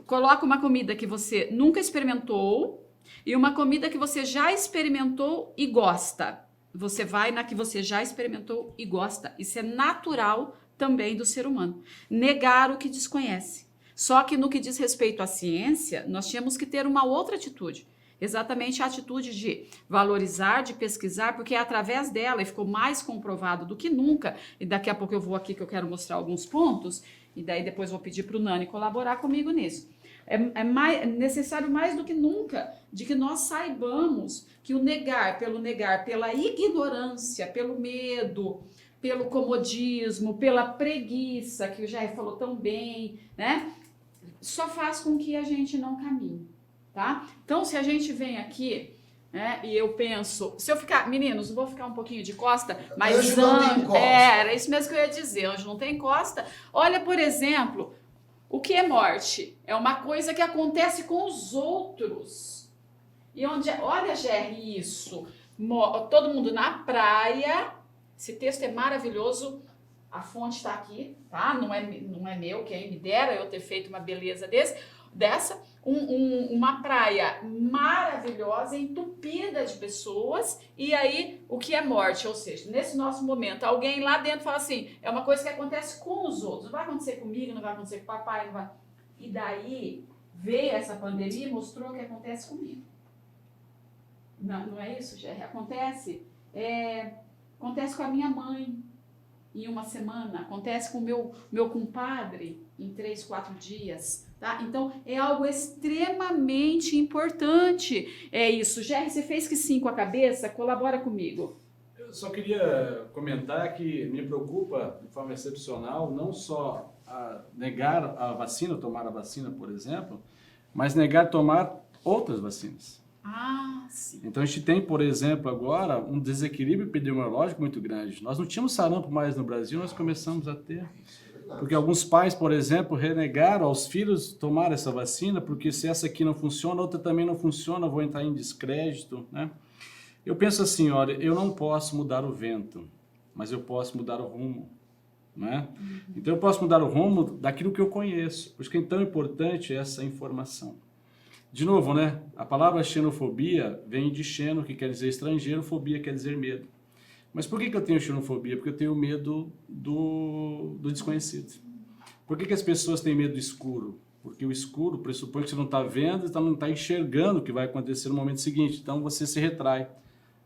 Coloca uma comida que você nunca experimentou e uma comida que você já experimentou e gosta. Você vai na que você já experimentou e gosta. Isso é natural também do ser humano. Negar o que desconhece. Só que no que diz respeito à ciência, nós tínhamos que ter uma outra atitude. Exatamente a atitude de valorizar, de pesquisar, porque é através dela, e ficou mais comprovado do que nunca, e daqui a pouco eu vou aqui que eu quero mostrar alguns pontos, e daí depois vou pedir para o Nani colaborar comigo nisso. É necessário mais do que nunca de que nós saibamos que o negar, pela ignorância, pelo medo, pelo comodismo, pela preguiça, que o Jair falou tão bem, né? Só faz com que a gente não caminhe, tá? Então, se a gente vem aqui, né, e eu penso... Se eu ficar... Meninos, vou ficar um pouquinho de costa, mas...
Anjo não tem costa.
Era isso mesmo que eu ia dizer, anjo não tem costa. Olha, por exemplo, o que é morte? É uma coisa que acontece com os outros. E olha, Jerry, isso. Todo mundo na praia... Esse texto é maravilhoso. A fonte está aqui, tá? Não é meu, quem me dera eu ter feito uma beleza dessa. Uma praia maravilhosa, entupida de pessoas, e aí o que é morte? Ou seja, nesse nosso momento, alguém lá dentro fala assim, é uma coisa que acontece com os outros, não vai acontecer comigo, não vai acontecer com o papai, não vai... E daí veio essa pandemia e mostrou o que acontece comigo. Não é isso, Jerry? Acontece com a minha mãe em uma semana, acontece com o meu compadre em 3, 4 dias, tá? Então, é algo extremamente importante. É isso. Jerry, você fez que sim com a cabeça? Colabora comigo.
Eu só queria comentar que me preocupa, de forma excepcional, não só negar a vacina, tomar a vacina, por exemplo, mas negar tomar outras vacinas.
Ah, sim.
Então a gente tem, por exemplo, agora um desequilíbrio epidemiológico muito grande. Nós não tínhamos sarampo mais no Brasil, nós começamos a ter. Porque alguns pais, por exemplo, renegaram aos filhos tomar essa vacina, porque se essa aqui não funciona, a outra também não funciona, vou entrar em descrédito, né? Eu penso assim, olha, eu não posso mudar o vento, mas eu posso mudar o rumo, né? Então eu posso mudar o rumo daquilo que eu conheço. Por isso que é tão importante essa informação. De novo, né? A palavra xenofobia vem de xeno, que quer dizer estrangeiro, fobia quer dizer medo. Mas por que eu tenho xenofobia? Porque eu tenho medo do desconhecido. Por que as pessoas têm medo do escuro? Porque o escuro pressupõe que você não está vendo, então não está enxergando o que vai acontecer no momento seguinte. Então você se retrai,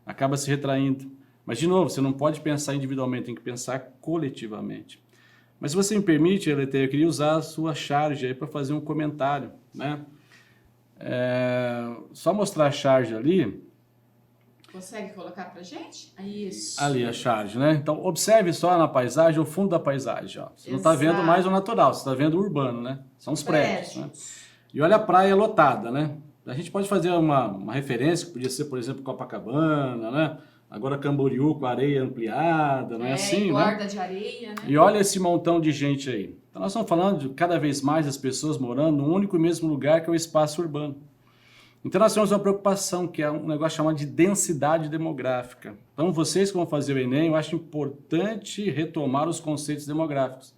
acaba se retraindo. Mas, de novo, você não pode pensar individualmente, tem que pensar coletivamente. Mas se você me permite, LT, eu queria usar a sua charge aí para fazer um comentário, né? Só mostrar a charge ali.
Consegue colocar pra gente? Isso.
Ali a charge, né? Então, observe só na paisagem, o fundo da paisagem. Ó. Você não está vendo mais o natural, você está vendo o urbano, né? São os prédios. Né? E olha a praia lotada, né? A gente pode fazer uma referência, que podia ser, por exemplo, Copacabana, né? Agora Camboriú com areia ampliada, não é assim,
guarda
né?
de areia, né?
E olha esse montão de gente aí. Então, nós estamos falando de cada vez mais as pessoas morando num único e mesmo lugar, que é o espaço urbano. Então, nós temos uma preocupação, que é um negócio chamado de densidade demográfica. Então, vocês que vão fazer o Enem, eu acho importante retomar os conceitos demográficos.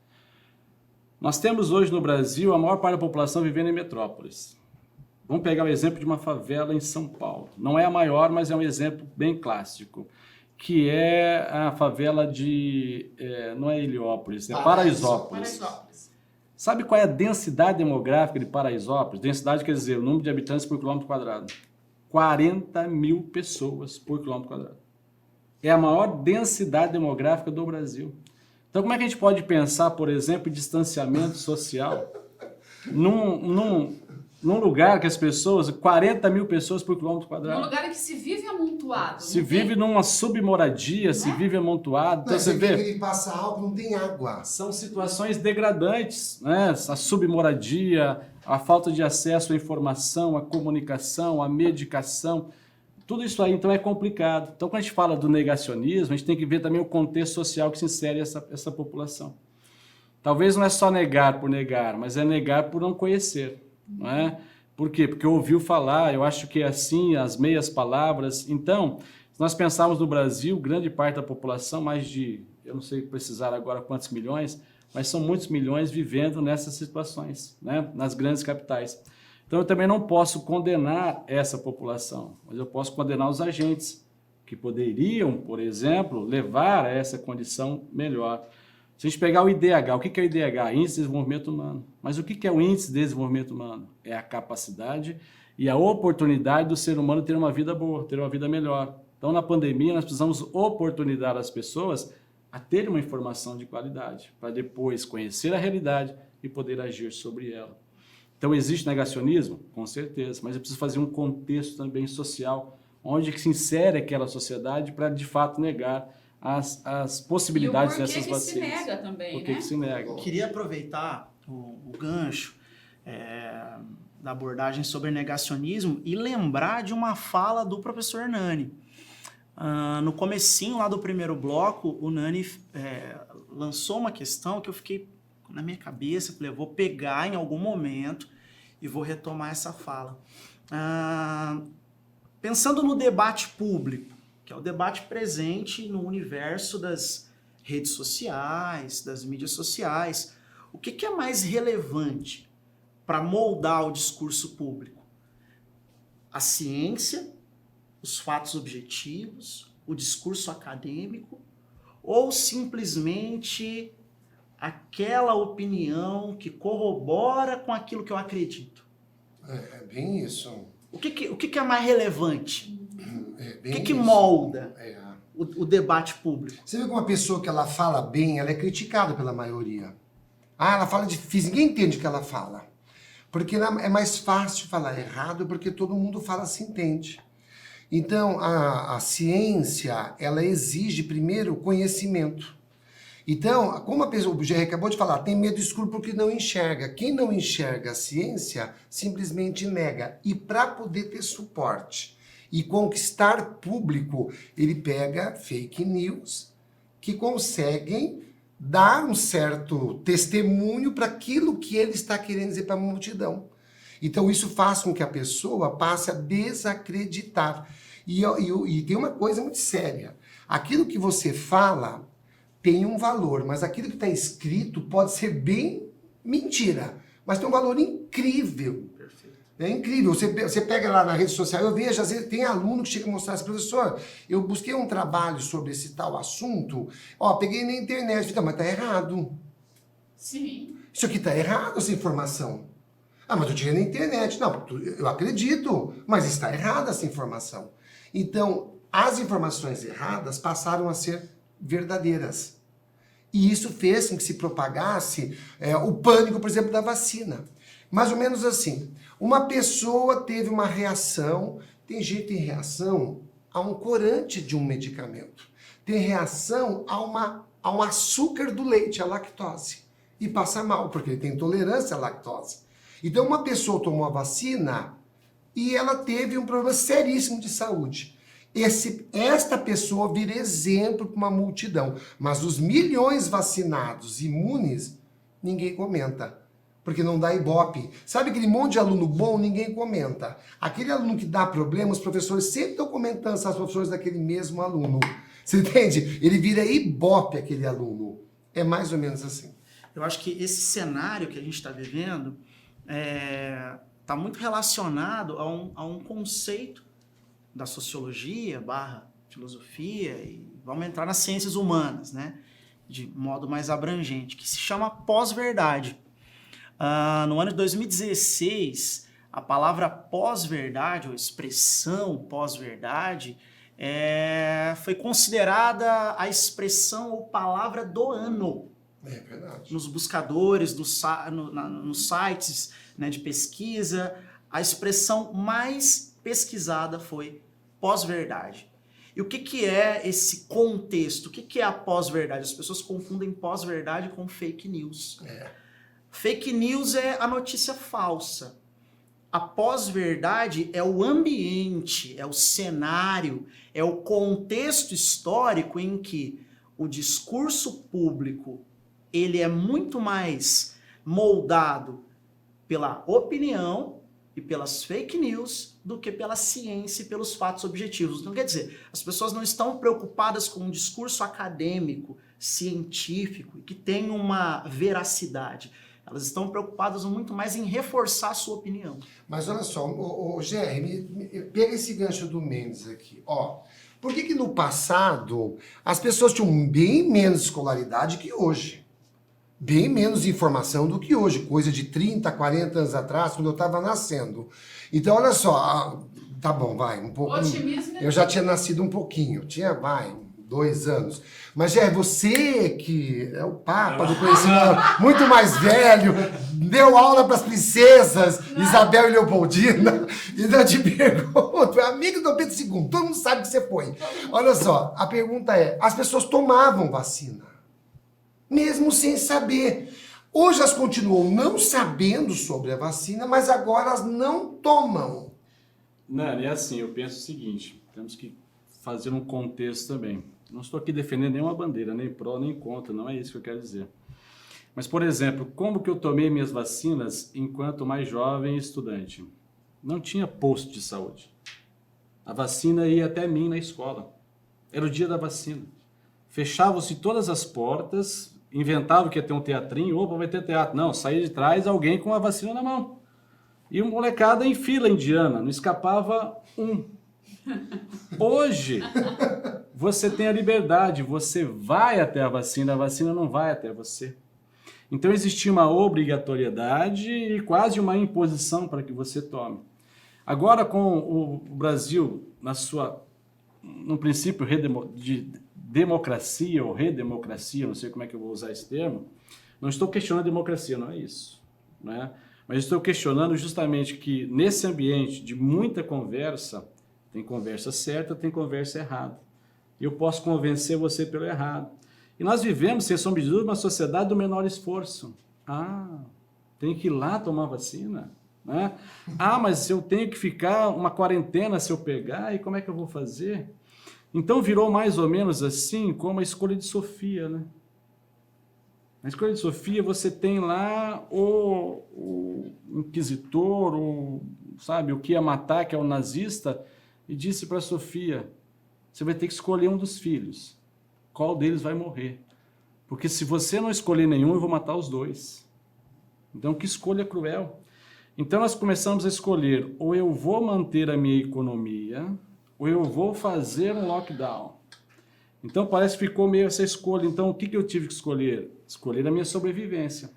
Nós temos hoje no Brasil a maior parte da população vivendo em metrópoles. Vamos pegar o exemplo de uma favela em São Paulo. Não é a maior, mas é um exemplo bem clássico, que é a favela de... não é Heliópolis, é Paraisópolis. Sabe qual é a densidade demográfica de Paraisópolis? Densidade quer dizer o número de habitantes por quilômetro quadrado. 40 mil pessoas por quilômetro quadrado. É a maior densidade demográfica do Brasil. Então, como é que a gente pode pensar, por exemplo, em distanciamento social num lugar que as pessoas, 40 mil pessoas por quilômetro quadrado.
Num lugar em que se vive amontoado.
Se vive numa submoradia, se vive amontoado. Então, você vê,
ele passa álcool, não tem água.
são situações degradantes, né? A submoradia, a falta de acesso à informação, à comunicação, à medicação, tudo isso aí, então, é complicado. Então, quando a gente fala do negacionismo, a gente tem que ver também o contexto social que se insere essa população. Talvez não é só negar por negar, mas é negar por não conhecer. Não é? Por quê? Porque ouviu falar, eu acho que é assim, as meias palavras. Então, se nós pensarmos no Brasil, grande parte da população, mais de, eu não sei precisar agora quantos milhões, mas são muitos milhões vivendo nessas situações, né? Nas grandes capitais. Então, eu também não posso condenar essa população, mas eu posso condenar os agentes que poderiam, por exemplo, levar a essa condição melhor. Se a gente pegar o IDH, o que é o IDH? Índice de Desenvolvimento Humano. Mas o que é o Índice de Desenvolvimento Humano? É a capacidade e a oportunidade do ser humano ter uma vida boa, ter uma vida melhor. Então, na pandemia, nós precisamos oportunizar as pessoas a terem uma informação de qualidade, para depois conhecer a realidade e poder agir sobre ela. Então, existe negacionismo? Com certeza, mas é preciso fazer um contexto também social, onde que se insere aquela sociedade para, de fato, negar as possibilidades dessas vacinas.
E o porquê que se nega também,
Por que se nega?
Eu queria aproveitar o gancho da abordagem sobre negacionismo e lembrar de uma fala do professor Hernani. No comecinho lá do primeiro bloco, o Nani lançou uma questão que eu fiquei na minha cabeça, falei, eu vou pegar em algum momento e vou retomar essa fala. Pensando no debate público, que é o debate presente no universo das redes sociais, das mídias sociais. O que é mais relevante para moldar o discurso público? A ciência, os fatos objetivos, o discurso acadêmico, ou simplesmente aquela opinião que corrobora com aquilo que eu acredito?
É bem isso.
O que é mais relevante?
É
O
bem
que
isso.
molda
É.
o debate público?
Você vê que uma pessoa que ela fala bem, ela é criticada pela maioria. Ah, ela fala difícil, ninguém entende o que ela fala. Porque é mais fácil falar errado, porque todo mundo fala se entende. Então, a ciência, ela exige primeiro conhecimento. Então, como a pessoa, o Jerry acabou de falar, tem medo escuro porque não enxerga. Quem não enxerga a ciência, simplesmente nega. E para poder ter suporte e conquistar público, ele pega fake news que conseguem dar um certo testemunho para aquilo que ele está querendo dizer para a multidão. Então isso faz com que a pessoa passe a desacreditar. E tem uma coisa muito séria. Aquilo que você fala tem um valor, mas aquilo que está escrito pode ser bem mentira, mas tem um valor incrível. É incrível, você pega lá na rede social, eu vejo, às vezes tem aluno que chega a mostrar assim, professor, eu busquei um trabalho sobre esse tal assunto, peguei na internet, mas tá errado.
Sim.
Isso aqui tá errado, essa informação. Ah, mas eu tirei na internet. Não, eu acredito, mas está errada essa informação. Então, as informações erradas passaram a ser verdadeiras. E isso fez com que se propagasse o pânico, por exemplo, da vacina. Mais ou menos assim. Uma pessoa teve uma reação, tem gente que tem reação a um corante de um medicamento. Tem reação a um açúcar do leite, a lactose. E passa mal, porque ele tem intolerância à lactose. Então uma pessoa tomou a vacina e ela teve um problema seríssimo de saúde. Esta pessoa vira exemplo para uma multidão. Mas os milhões vacinados, imunes, ninguém comenta. Porque não dá ibope. Sabe aquele monte de aluno bom, ninguém comenta. Aquele aluno que dá problema, os professores sempre estão comentando as professores daquele mesmo aluno. Você entende? Ele vira ibope, aquele aluno. É mais ou menos assim.
Eu acho que esse cenário que a gente está vivendo está muito relacionado a um conceito da sociologia / filosofia, e vamos entrar nas ciências humanas, né? De modo mais abrangente, que se chama pós-verdade. No ano de 2016, a palavra pós-verdade, ou expressão pós-verdade, foi considerada a expressão ou palavra do ano.
É verdade.
Nos buscadores, nos sites, né, de pesquisa, a expressão mais pesquisada foi pós-verdade. E o que é esse contexto? O que é a pós-verdade? As pessoas confundem pós-verdade com fake news. Fake news é a notícia falsa. A pós-verdade é o ambiente, é o cenário, é o contexto histórico em que o discurso público ele é muito mais moldado pela opinião e pelas fake news do que pela ciência e pelos fatos objetivos. Então, quer dizer, as pessoas não estão preocupadas com um discurso acadêmico, científico, que tem uma veracidade. Elas estão preocupadas muito mais em reforçar a sua opinião.
Mas olha só, Jerry, pega esse gancho do Mendes aqui. Por que no passado as pessoas tinham bem menos escolaridade que hoje? Bem menos informação do que hoje, coisa de 30, 40 anos atrás, quando eu estava nascendo. Então, olha só, tá bom, vai, um pouco.
Otimismo.
Eu já tinha nascido um pouquinho, 2 anos. Mas, você que é o papa do conhecimento, muito mais velho, deu aula para as princesas, Isabel e Leopoldina, então eu te pergunto, é amigo do Pedro II, todo mundo sabe que você foi. Olha só, a pergunta é, as pessoas tomavam vacina, mesmo sem saber. Hoje elas continuam não sabendo sobre a vacina, mas agora elas não tomam.
Nani, é assim, eu penso o seguinte, temos que fazer um contexto também. Não estou aqui defendendo nenhuma bandeira, nem pró, nem contra, não é isso que eu quero dizer. Mas, por exemplo, como que eu tomei minhas vacinas enquanto mais jovem e estudante? Não tinha posto de saúde. A vacina ia até mim na escola. Era o dia da vacina. fechavam-se todas as portas, inventavam que ia ter um teatrinho, opa, vai ter teatro. Não, saía de trás alguém com a vacina na mão. E uma molecada em fila indiana, não escapava um. Hoje, você tem a liberdade, você vai até a vacina não vai até você. Então existia uma obrigatoriedade e quase uma imposição para que você tome. Agora, com o Brasil, no princípio de democracia ou redemocracia, não sei como é que eu vou usar esse termo, não estou questionando a democracia, não é isso, né? Mas estou questionando justamente que nesse ambiente de muita conversa, tem conversa certa, tem conversa errada. Eu posso convencer você pelo errado. E nós vivemos, sem sombra de dúvida, uma sociedade do menor esforço. Tem que ir lá tomar vacina, né? Mas eu tenho que ficar uma quarentena se eu pegar, e como é que eu vou fazer? Então virou mais ou menos assim como a escolha de Sofia, né? Na escolha de Sofia você tem lá o inquisitor, o que ia matar, que é o nazista, e disse para Sofia, você vai ter que escolher um dos filhos. Qual deles vai morrer? Porque se você não escolher nenhum, eu vou matar os dois. Então, que escolha cruel. Então, nós começamos a escolher, ou eu vou manter a minha economia, ou eu vou fazer um lockdown. Então, parece que ficou meio essa escolha. Então, o que eu tive que escolher? Escolher a minha sobrevivência.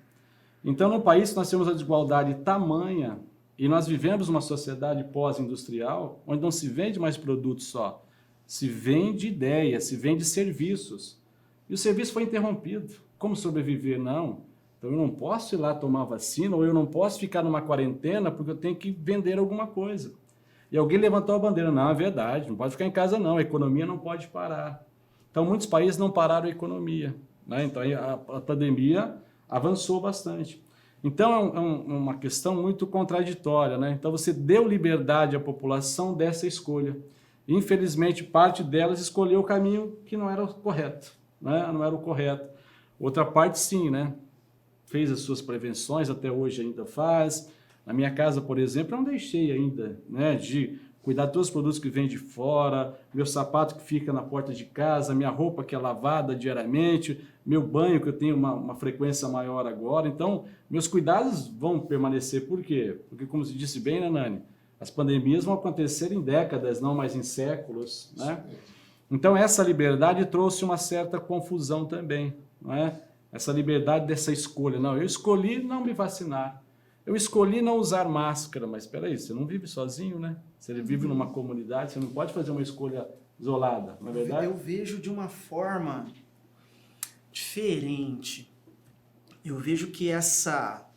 Então, no país, nós temos a desigualdade tamanha, e nós vivemos uma sociedade pós-industrial, onde não se vende mais produtos só, se vende ideias, se vende serviços. E o serviço foi interrompido. Como sobreviver? Não. Então eu não posso ir lá tomar vacina, ou eu não posso ficar numa quarentena porque eu tenho que vender alguma coisa. E alguém levantou a bandeira. Não, é verdade, não pode ficar em casa não, a economia não pode parar. Então muitos países não pararam a economia, né? Então a pandemia avançou bastante. Então é uma questão muito contraditória, né? Então você deu liberdade à população dessa escolha. Infelizmente, parte delas escolheu o caminho que não era o correto, né? Não era o correto. Outra parte, sim, né? Fez as suas prevenções, até hoje ainda faz. Na minha casa, por exemplo, eu não deixei ainda, né, de cuidar de todos os produtos que vêm de fora, meu sapato que fica na porta de casa, minha roupa que é lavada diariamente, meu banho que eu tenho uma frequência maior agora. Então, meus cuidados vão permanecer. Por quê? Porque, como se disse bem, né, Nani? As pandemias vão acontecer em décadas, não mais em séculos, né? Então, essa liberdade trouxe uma certa confusão também, não é? Essa liberdade dessa escolha. Não, eu escolhi não me vacinar. Eu escolhi não usar máscara. Mas espera aí, você não vive sozinho, né? Você vive numa comunidade, você não pode fazer uma escolha isolada, não é verdade?
Eu vejo de uma forma diferente. Eu vejo que essa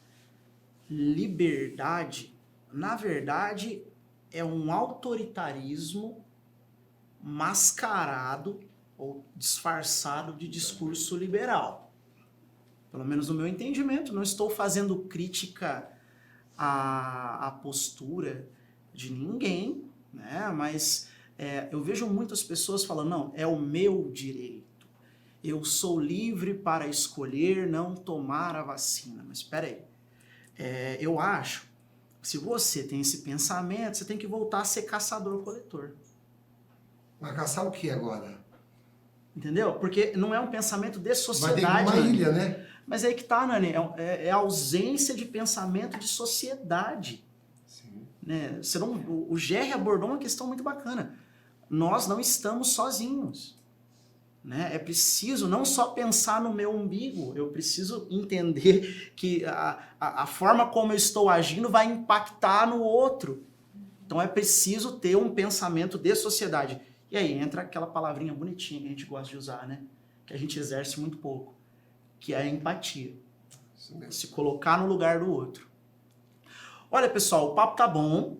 liberdade, na verdade, é um autoritarismo mascarado ou disfarçado de discurso liberal. Pelo menos no meu entendimento, não estou fazendo crítica à postura de ninguém, né? Mas eu vejo muitas pessoas falando, não, é o meu direito. Eu sou livre para escolher não tomar a vacina. Mas espera aí, eu acho que se você tem esse pensamento, você tem que voltar a ser caçador-coletor.
Mas caçar o que agora?
Entendeu? Porque não é um pensamento de
Vai
sociedade.
ter uma
Nani.
ilha, né?
Mas aí que tá, Nani, é a ausência de pensamento de sociedade.
Sim.
Né? O Gerry abordou uma questão muito bacana. Nós não estamos sozinhos. Né? É preciso não só pensar no meu umbigo, eu preciso entender que a forma como eu estou agindo vai impactar no outro. Então é preciso ter um pensamento de sociedade. E aí entra aquela palavrinha bonitinha que a gente gosta de usar, né? Que a gente exerce muito pouco, que é a empatia. Se colocar no lugar do outro. Olha, pessoal, o papo tá bom,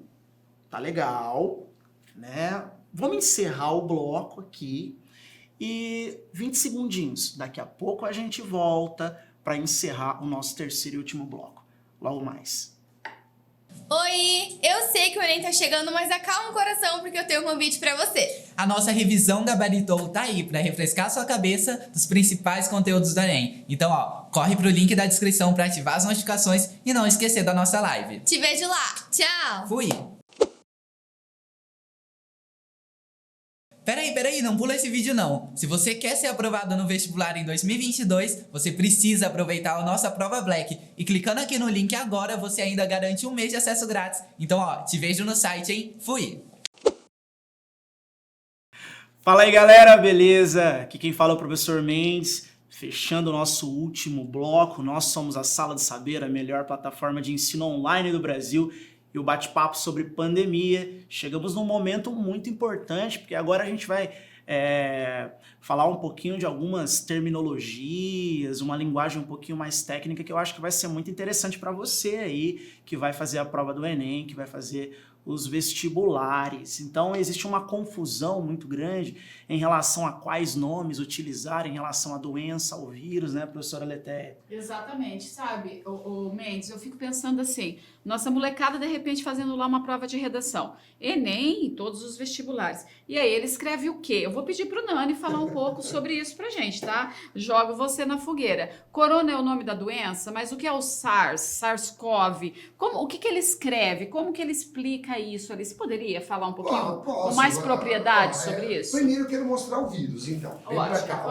tá legal, né? Vamos encerrar o bloco aqui e 20 segundinhos. Daqui a pouco a gente volta para encerrar o nosso terceiro e último bloco. Logo mais.
Oi, eu sei que o Enem tá chegando, mas acalma o coração porque eu tenho um convite pra você.
A nossa revisão gabaritou tá aí pra refrescar sua cabeça dos principais conteúdos do Enem. Então, corre pro link da descrição pra ativar as notificações e não esquecer da nossa live.
Te vejo lá. Tchau.
Fui! Peraí, não pula esse vídeo não. Se você quer ser aprovado no vestibular em 2022, você precisa aproveitar a nossa prova Black. E clicando aqui no link agora, você ainda garante um mês de acesso grátis. Então, ó, te vejo no site, hein? Fui!
Fala aí, galera, beleza? Aqui quem fala é o professor Mendes, fechando o nosso último bloco. Nós somos a Sala do Saber, a melhor plataforma de ensino online do Brasil, e o bate-papo sobre pandemia. Chegamos num momento muito importante, porque agora a gente vai falar um pouquinho de algumas terminologias, uma linguagem um pouquinho mais técnica, que eu acho que vai ser muito interessante para você aí, que vai fazer a prova do Enem, que vai fazer os vestibulares. Então existe uma confusão muito grande em relação a quais nomes utilizar em relação à doença, ao vírus, né, professora Letéia?
Exatamente, sabe, o Mendes, eu fico pensando assim, nossa molecada de repente fazendo lá uma prova de redação, Enem e todos os vestibulares, e aí ele escreve o quê? Eu vou pedir pro Nani falar um pouco sobre isso pra gente, tá? Jogo você na fogueira. Corona é o nome da doença, mas o que é o SARS, SARS-CoV? O que ele escreve? Como que ele explica isso ali? Você poderia falar um pouquinho com mais propriedade sobre isso?
Primeiro eu quero mostrar o vírus, então. Vem pra cá.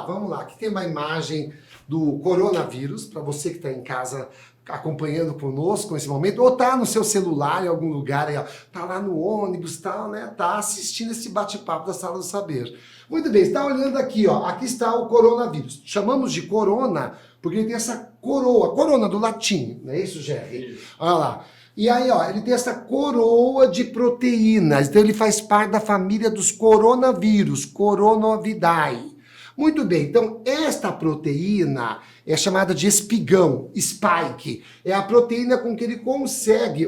Vamos lá. Aqui tem uma imagem do coronavírus, para você que está em casa acompanhando conosco nesse momento, ou tá no seu celular em algum lugar, aí, ó, tá lá no ônibus, tal, né? Tá assistindo esse bate-papo da Sala do Saber. Muito bem, está olhando aqui, ó. Aqui está o coronavírus. Chamamos de corona porque ele tem essa corona do latim, não é isso, Jerry? Olha lá. E aí, ó, ele tem essa coroa de proteínas, então ele faz parte da família dos coronavírus, Coronavidae. Muito bem, então esta proteína é chamada de espigão, spike. É a proteína com que ele consegue,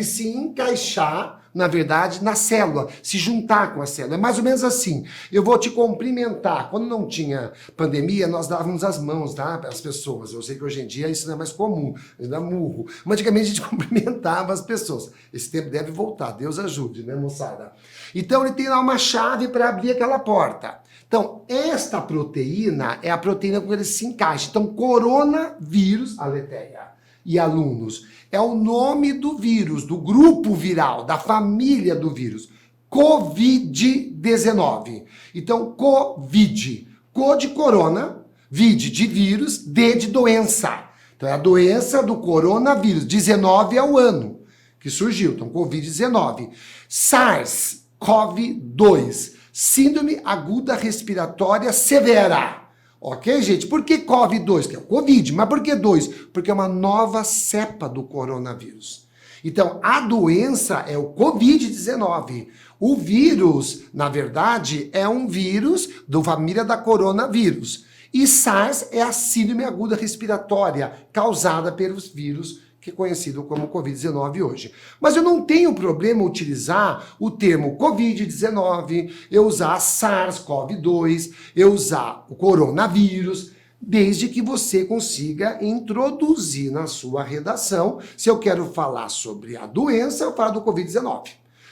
se encaixar, na verdade, na célula, se juntar com a célula. É mais ou menos assim. Eu vou te cumprimentar. Quando não tinha pandemia, nós dávamos as mãos, tá, para as pessoas. Eu sei que hoje em dia isso não é mais comum, ainda murro. Mas antigamente a gente cumprimentava as pessoas. Esse tempo deve voltar, Deus ajude, né, moçada? Então ele tem lá uma chave para abrir aquela porta. Então, esta proteína é a proteína com que ele se encaixa. Então, coronavírus, a Letéia e alunos, é o nome do vírus, do grupo viral, da família do vírus. Covid-19. Então, Covid. Co de corona, vid de vírus, D de doença. Então, é a doença do coronavírus. 19 é o ano que surgiu. Então, Covid-19. SARS-CoV-2. Síndrome aguda respiratória severa. Ok, gente? Por que COVID-2? Que é o Covid. Mas por que 2? Porque é uma nova cepa do coronavírus. Então, a doença é o Covid-19. O vírus, na verdade, é um vírus da família da coronavírus. E SARS é a síndrome aguda respiratória causada pelos vírus que é conhecido como Covid-19 hoje. Mas eu não tenho problema utilizar o termo Covid-19, eu usar SARS-CoV-2, eu usar o coronavírus, desde que você consiga introduzir na sua redação. Se eu quero falar sobre a doença, eu falo do Covid-19.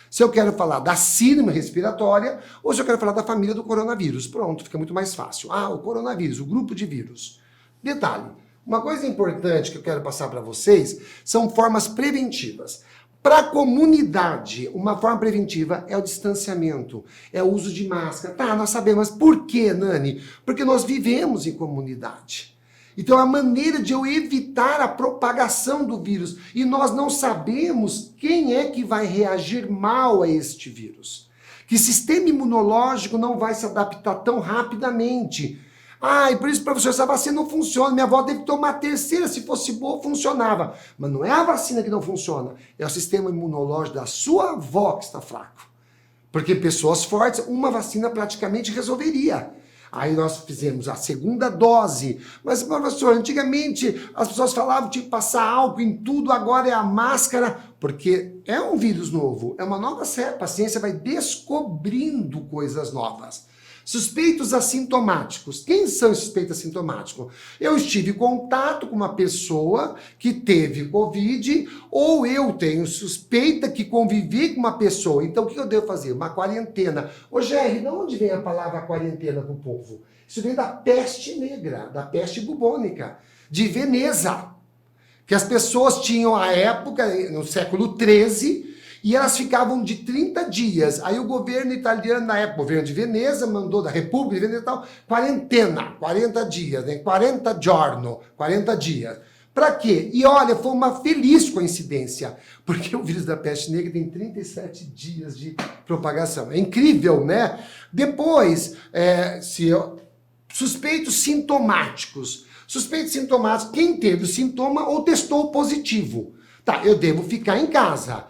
Se eu quero falar da síndrome respiratória, ou se eu quero falar da família do coronavírus. Pronto, fica muito mais fácil. Ah, o coronavírus, o grupo de vírus. Detalhe. Uma coisa importante que eu quero passar para vocês são formas preventivas. Para a comunidade, uma forma preventiva é o distanciamento, é o uso de máscara. Tá, nós sabemos, mas por quê, Nani? Porque nós vivemos em comunidade. Então, a maneira de eu evitar a propagação do vírus, e nós não sabemos quem é que vai reagir mal a este vírus. Que sistema imunológico não vai se adaptar tão rapidamente. Ah, e por isso, professor, essa vacina não funciona. Minha avó teve que tomar a terceira, se fosse boa, funcionava. Mas não é a vacina que não funciona, é o sistema imunológico da sua avó que está fraco. Porque pessoas fortes, uma vacina praticamente resolveria. Aí nós fizemos a segunda dose. Mas, professor, antigamente as pessoas falavam que tinha que passar álcool em tudo, agora é a máscara, porque é um vírus novo, é uma nova cepa. A ciência vai descobrindo coisas novas. Suspeitos assintomáticos. Quem são os suspeitos assintomáticos? Eu estive em contato com uma pessoa que teve Covid, ou eu tenho suspeita que convivi com uma pessoa. Então, o que eu devo fazer? Uma quarentena. Ô, Jerry, de onde vem a palavra quarentena para o povo? Isso vem da peste negra, da peste bubônica, de Veneza. Que as pessoas tinham, à época, no século XIII, E elas ficavam de 30 dias. Aí o governo italiano, na época, o governo de Veneza, mandou da República de Veneza e tal, quarentena, 40 dias, né? 40 giorno, 40 dias. Para quê? E olha, foi uma feliz coincidência, porque o vírus da peste negra tem 37 dias de propagação. É incrível, né? Depois, suspeitos sintomáticos. Suspeitos sintomáticos, quem teve o sintoma ou testou positivo. Tá, eu devo ficar em casa,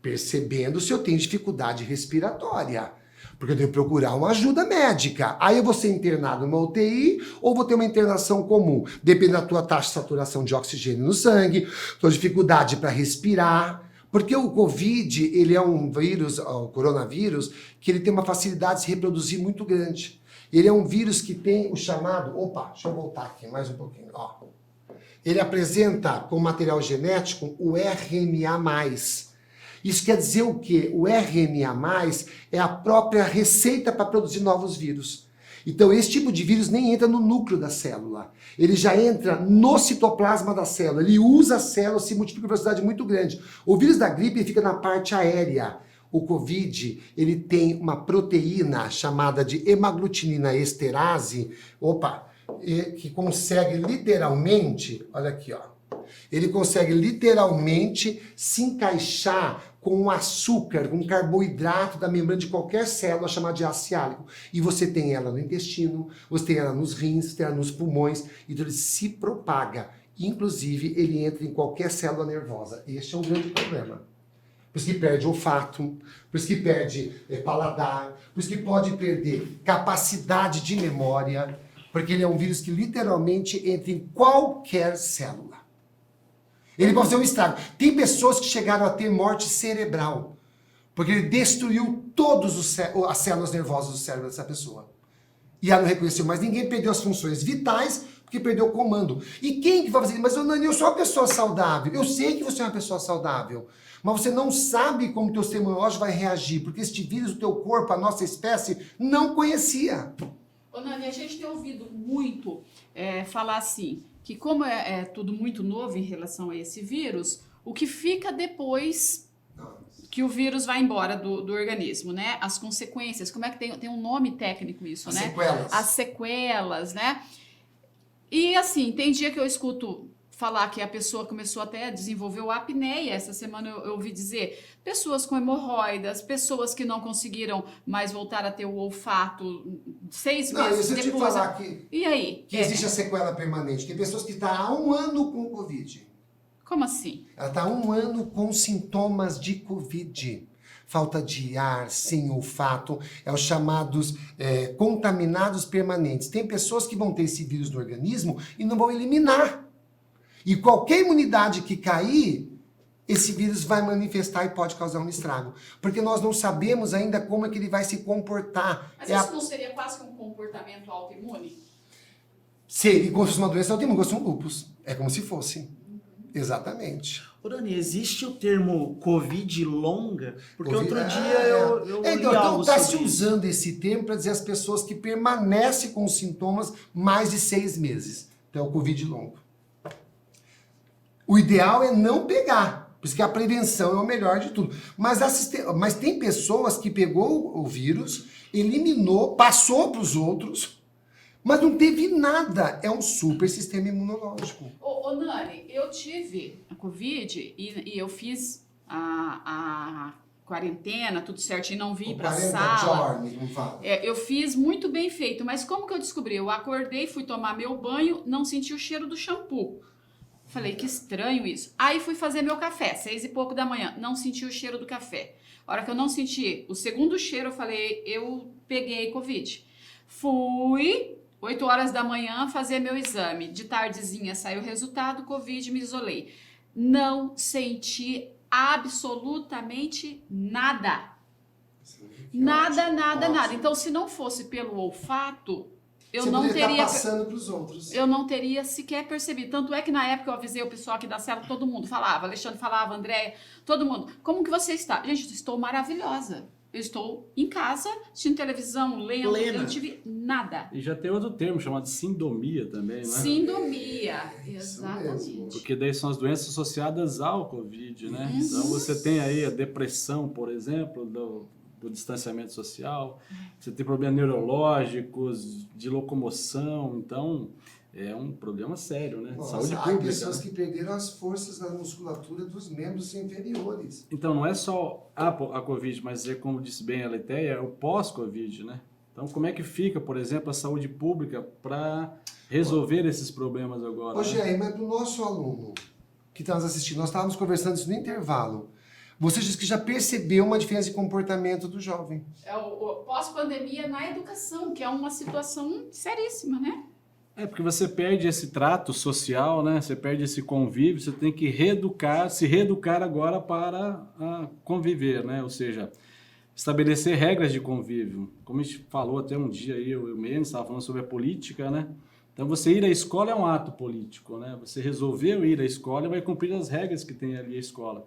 percebendo se eu tenho dificuldade respiratória. Porque eu devo procurar uma ajuda médica. Aí eu vou ser internado numa UTI ou vou ter uma internação comum. Depende da tua taxa de saturação de oxigênio no sangue, tua dificuldade para respirar. Porque o Covid, ele é um vírus, o coronavírus, que ele tem uma facilidade de se reproduzir muito grande. Ele é um vírus que tem o chamado... Opa, deixa eu voltar aqui mais um pouquinho. Ó. Ele apresenta como material genético o RNA+. Isso quer dizer o quê? O RNA+, é a própria receita para produzir novos vírus. Então, esse tipo de vírus nem entra no núcleo da célula. Ele já entra no citoplasma da célula. Ele usa a célula, se multiplica com velocidade muito grande. O vírus da gripe fica na parte aérea. O Covid, ele tem uma proteína chamada de hemaglutinina esterase, que consegue literalmente, olha aqui, ó. Ele consegue literalmente se encaixar com um açúcar, com um carboidrato da membrana de qualquer célula chamada de ácido hiálico. E você tem ela no intestino, você tem ela nos rins, você tem ela nos pulmões, então ele se propaga. Inclusive, ele entra em qualquer célula nervosa. Este é um grande problema. Por isso que perde olfato, por isso que perde paladar, por isso que pode perder capacidade de memória, porque ele é um vírus que literalmente entra em qualquer célula. Ele pode ser um estrago. Tem pessoas que chegaram a ter morte cerebral, porque ele destruiu todas as células nervosas do cérebro dessa pessoa. E ela não reconheceu mais ninguém, perdeu as funções vitais, porque perdeu o comando. E quem que vai fazer isso? Mas Nani, eu sou uma pessoa saudável. Eu sei que você é uma pessoa saudável, mas você não sabe como o teu sistema imunológico vai reagir, porque este vírus, o teu corpo, a nossa espécie, não conhecia.
Ô Nani, a gente tem ouvido muito falar assim, que como é tudo muito novo em relação a esse vírus, o que fica depois que o vírus vai embora do organismo, né? As consequências, como é que tem um nome técnico isso,
As
né?
sequelas.
As sequelas, né? E assim, tem dia que eu escuto falar que a pessoa começou até a desenvolver a apneia. Essa semana eu ouvi dizer, pessoas com hemorroidas, pessoas que não conseguiram mais voltar a ter o olfato 6
Não,
meses
eu te
depois.
falar que
E aí?
existe a sequela permanente. Tem pessoas que estão há 1 ano com Covid.
Como assim?
Ela está há 1 ano com sintomas de Covid. Falta de ar, sem olfato, é os chamados contaminados permanentes. Tem pessoas que vão ter esse vírus no organismo e não vão eliminar. E qualquer imunidade que cair, esse vírus vai manifestar e pode causar um estrago. Porque nós não sabemos ainda como é que ele vai se comportar.
Mas isso não seria quase que um comportamento autoimune?
Se ele fosse uma doença autoimune, fosse um lúpus. É como se fosse. Exatamente.
Ô Dani, existe o termo Covid longa? Porque
Covid,
outro dia eu li
então
algo
está
sobre
se
isso.
usando esse termo para dizer as pessoas que permanecem com os sintomas mais de 6 meses. Então é o Covid longo. O ideal é não pegar, por isso que a prevenção é o melhor de tudo. Mas tem pessoas que pegou o vírus, eliminou, passou para os outros, mas não teve nada. É um super sistema imunológico.
Ô Nani, eu tive a Covid e eu fiz a quarentena, tudo certinho, não vim pra
40
sala.
Jorge, como fala.
Eu fiz muito bem feito, mas como que eu descobri? Eu acordei, fui tomar meu banho, não senti o cheiro do shampoo. Falei, que estranho isso. Aí fui fazer meu café, 6 e pouco da manhã, não senti o cheiro do café. A hora que eu não senti o segundo cheiro, eu falei, eu peguei Covid. Fui, 8 horas da manhã, fazer meu exame. De tardezinha saiu o resultado, Covid, me isolei. Não senti absolutamente nada. Nada. Então, se não fosse pelo olfato, eu
Você
não
poderia
teria...
estar passando para os outros.
Eu não teria sequer percebido. Tanto é que na época eu avisei o pessoal aqui da cela, todo mundo falava, Alexandre falava, Andréia, todo mundo. Como que você está? Gente, estou maravilhosa. Eu estou em casa, assistindo televisão, lendo,
Plena.
eu não tive nada.
E já tem outro termo chamado sindomia também, né?
Sindomia,
Isso
exatamente.
mesmo.
Porque daí são as doenças associadas ao Covid, né? Então você tem aí a depressão, por exemplo, do distanciamento social, você tem problemas neurológicos, de locomoção, então é um problema sério, né?
Nossa,
Saúde
há
pública.
pessoas
Né?
que perderam as forças na musculatura dos membros inferiores.
Então não é só a Covid, mas é, como disse bem a Letéia, é o pós-Covid, né? Então como é que fica, por exemplo, a saúde pública para resolver esses problemas agora?
Ô,
né?
Jair, mas do nosso aluno que está nos assistindo, nós estávamos conversando isso no intervalo. Você disse que já percebeu uma diferença de comportamento do jovem.
É o pós-pandemia na educação, que é uma situação seríssima, né?
É porque você perde esse trato social, né? Você perde esse convívio, você tem que se reeducar agora para conviver, né? Ou seja, estabelecer regras de convívio. Como a gente falou até um dia aí, eu mesmo estava falando sobre a política, né? Então você ir à escola é um ato político, né? Você resolveu ir à escola e vai cumprir as regras que tem ali a escola.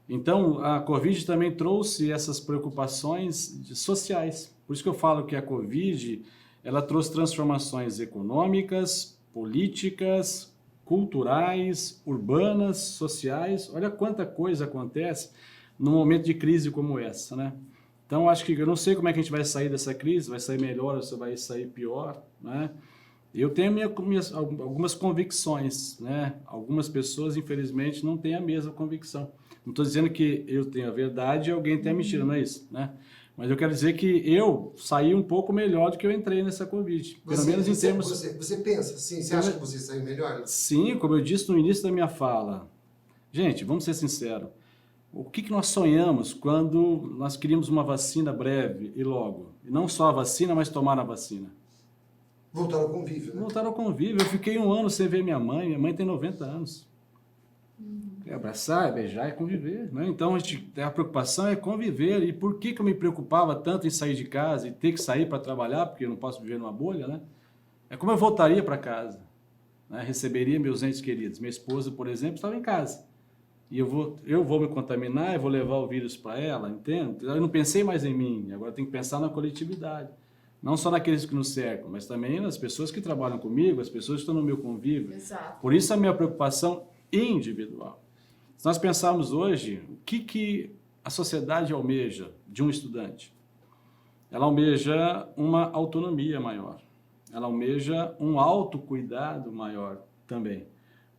Então a Covid também trouxe essas preocupações sociais. Por isso que eu falo que a Covid ela trouxe transformações econômicas, políticas, culturais, urbanas, sociais. Olha quanta coisa acontece num momento de crise como essa, né? Então, acho que eu não sei como é que a gente vai sair dessa crise, vai sair melhor ou se vai sair pior, né? Eu tenho algumas convicções, né? Algumas pessoas, infelizmente, não têm a mesma convicção. Não estou dizendo que eu tenho a verdade e alguém tem a mentira, não é isso, né? Mas eu quero dizer que eu saí um pouco melhor do que eu entrei nessa Covid. Pelo menos em termos...
Você pensa assim? Você acha que você saiu melhor?
Sim, como eu disse no início da minha fala. Gente, vamos ser sinceros. O que nós sonhamos quando nós queríamos uma vacina breve e logo? E não só a vacina, mas tomar a vacina.
Voltar ao convívio, né?
Voltar ao convívio. Eu fiquei 1 ano sem ver minha mãe tem 90 anos. É abraçar, é beijar, é conviver, né? Então a preocupação é conviver. E por que eu me preocupava tanto em sair de casa e ter que sair para trabalhar, porque eu não posso viver numa bolha, né? É como eu voltaria para casa, né? Receberia meus entes queridos. Minha esposa, por exemplo, estava em casa. E eu vou me contaminar, eu vou levar o vírus para ela, entende? Eu não pensei mais em mim, agora tem que pensar na coletividade. Não só naqueles que nos cercam, mas também nas pessoas que trabalham comigo, as pessoas que estão no meu convívio.
Exato.
Por isso a minha preocupação individual. Se nós pensarmos hoje, o que a sociedade almeja de um estudante? Ela almeja uma autonomia maior. Ela almeja um autocuidado maior também.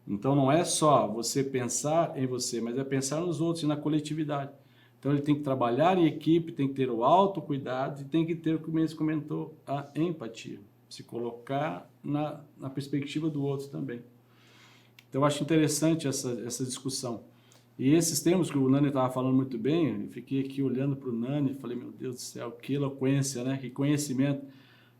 Então não é só você pensar em você, mas é pensar nos outros e na coletividade. Então ele tem que trabalhar em equipe, tem que ter o autocuidado e tem que ter, como você comentou, a empatia. Se colocar na perspectiva do outro também. Então eu acho interessante essa discussão. E esses termos que o Nani estava falando muito bem, eu fiquei aqui olhando para o Nani e falei, meu Deus do céu, que eloquência, né? Que conhecimento.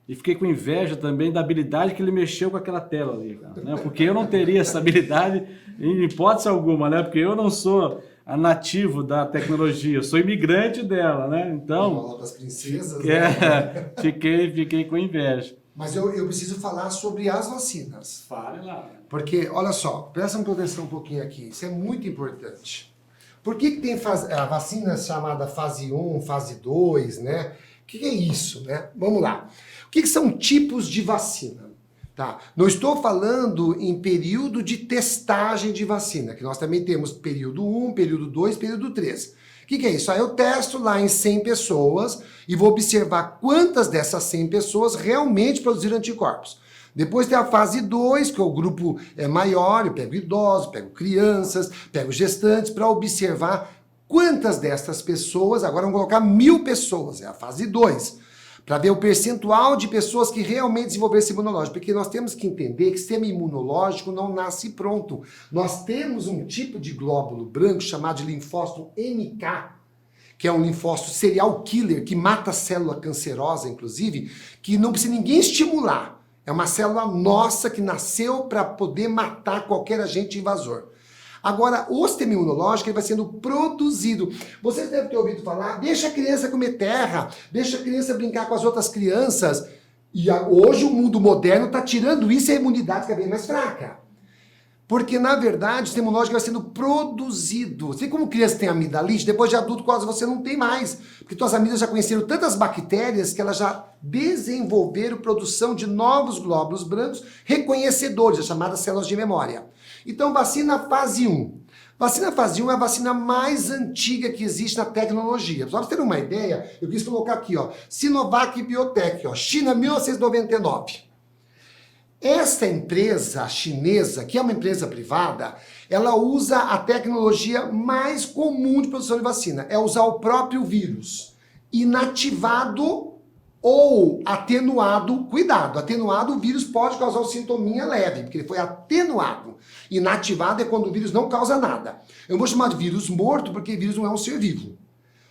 E fiquei com inveja também da habilidade que ele mexeu com aquela tela ali, cara, né? Porque eu não teria essa habilidade em hipótese alguma, né? Porque eu não sou nativo da tecnologia, eu sou imigrante dela, né? Então,
Aula das princesas, né?
fiquei com inveja.
Mas eu preciso falar sobre as vacinas.
Fale lá.
Porque, olha só, presta atenção um pouquinho aqui, isso é muito importante. Por que tem a vacina chamada fase 1, fase 2, né? O que é isso, né? Vamos lá. O que são tipos de vacina? Tá? Não estou falando em período de testagem de vacina, que nós também temos período 1, período 2, período 3. O que é isso? Aí eu testo lá em 100 pessoas e vou observar quantas dessas 100 pessoas realmente produziram anticorpos. Depois tem a fase 2, que é o grupo maior, eu pego idosos, pego crianças, pego gestantes, para observar quantas dessas pessoas, agora vamos colocar 1000 pessoas, é a fase 2, para ver o percentual de pessoas que realmente desenvolveram esse imunológico, porque nós temos que entender que sistema imunológico não nasce pronto. Nós temos um tipo de glóbulo branco chamado de linfócito NK, que é um linfócito serial killer, que mata a célula cancerosa, inclusive, que não precisa ninguém estimular. É uma célula nossa que nasceu para poder matar qualquer agente invasor. Agora, o sistema imunológico ele vai sendo produzido. Vocês devem ter ouvido falar, deixa a criança comer terra, deixa a criança brincar com as outras crianças. E hoje o mundo moderno está tirando isso e a imunidade cada vez mais fraca. Porque, na verdade, o sistema imunológico vai sendo produzido. Assim como criança tem amidalite, depois de adulto quase você não tem mais. Porque tuas amígdalas já conheceram tantas bactérias que elas já desenvolveram produção de novos glóbulos brancos reconhecedores, as chamadas células de memória. Então, vacina fase 1. Vacina fase 1 é a vacina mais antiga que existe na tecnologia. Só para você ter uma ideia, eu quis colocar aqui, ó, Sinovac Biotech, ó, China 1999. Essa empresa chinesa, que é uma empresa privada, ela usa a tecnologia mais comum de produção de vacina. É usar o próprio vírus, inativado ou atenuado. Cuidado, atenuado o vírus pode causar um sintominha leve, porque ele foi atenuado. Inativado é quando o vírus não causa nada. Eu vou chamar de vírus morto, porque vírus não é um ser vivo.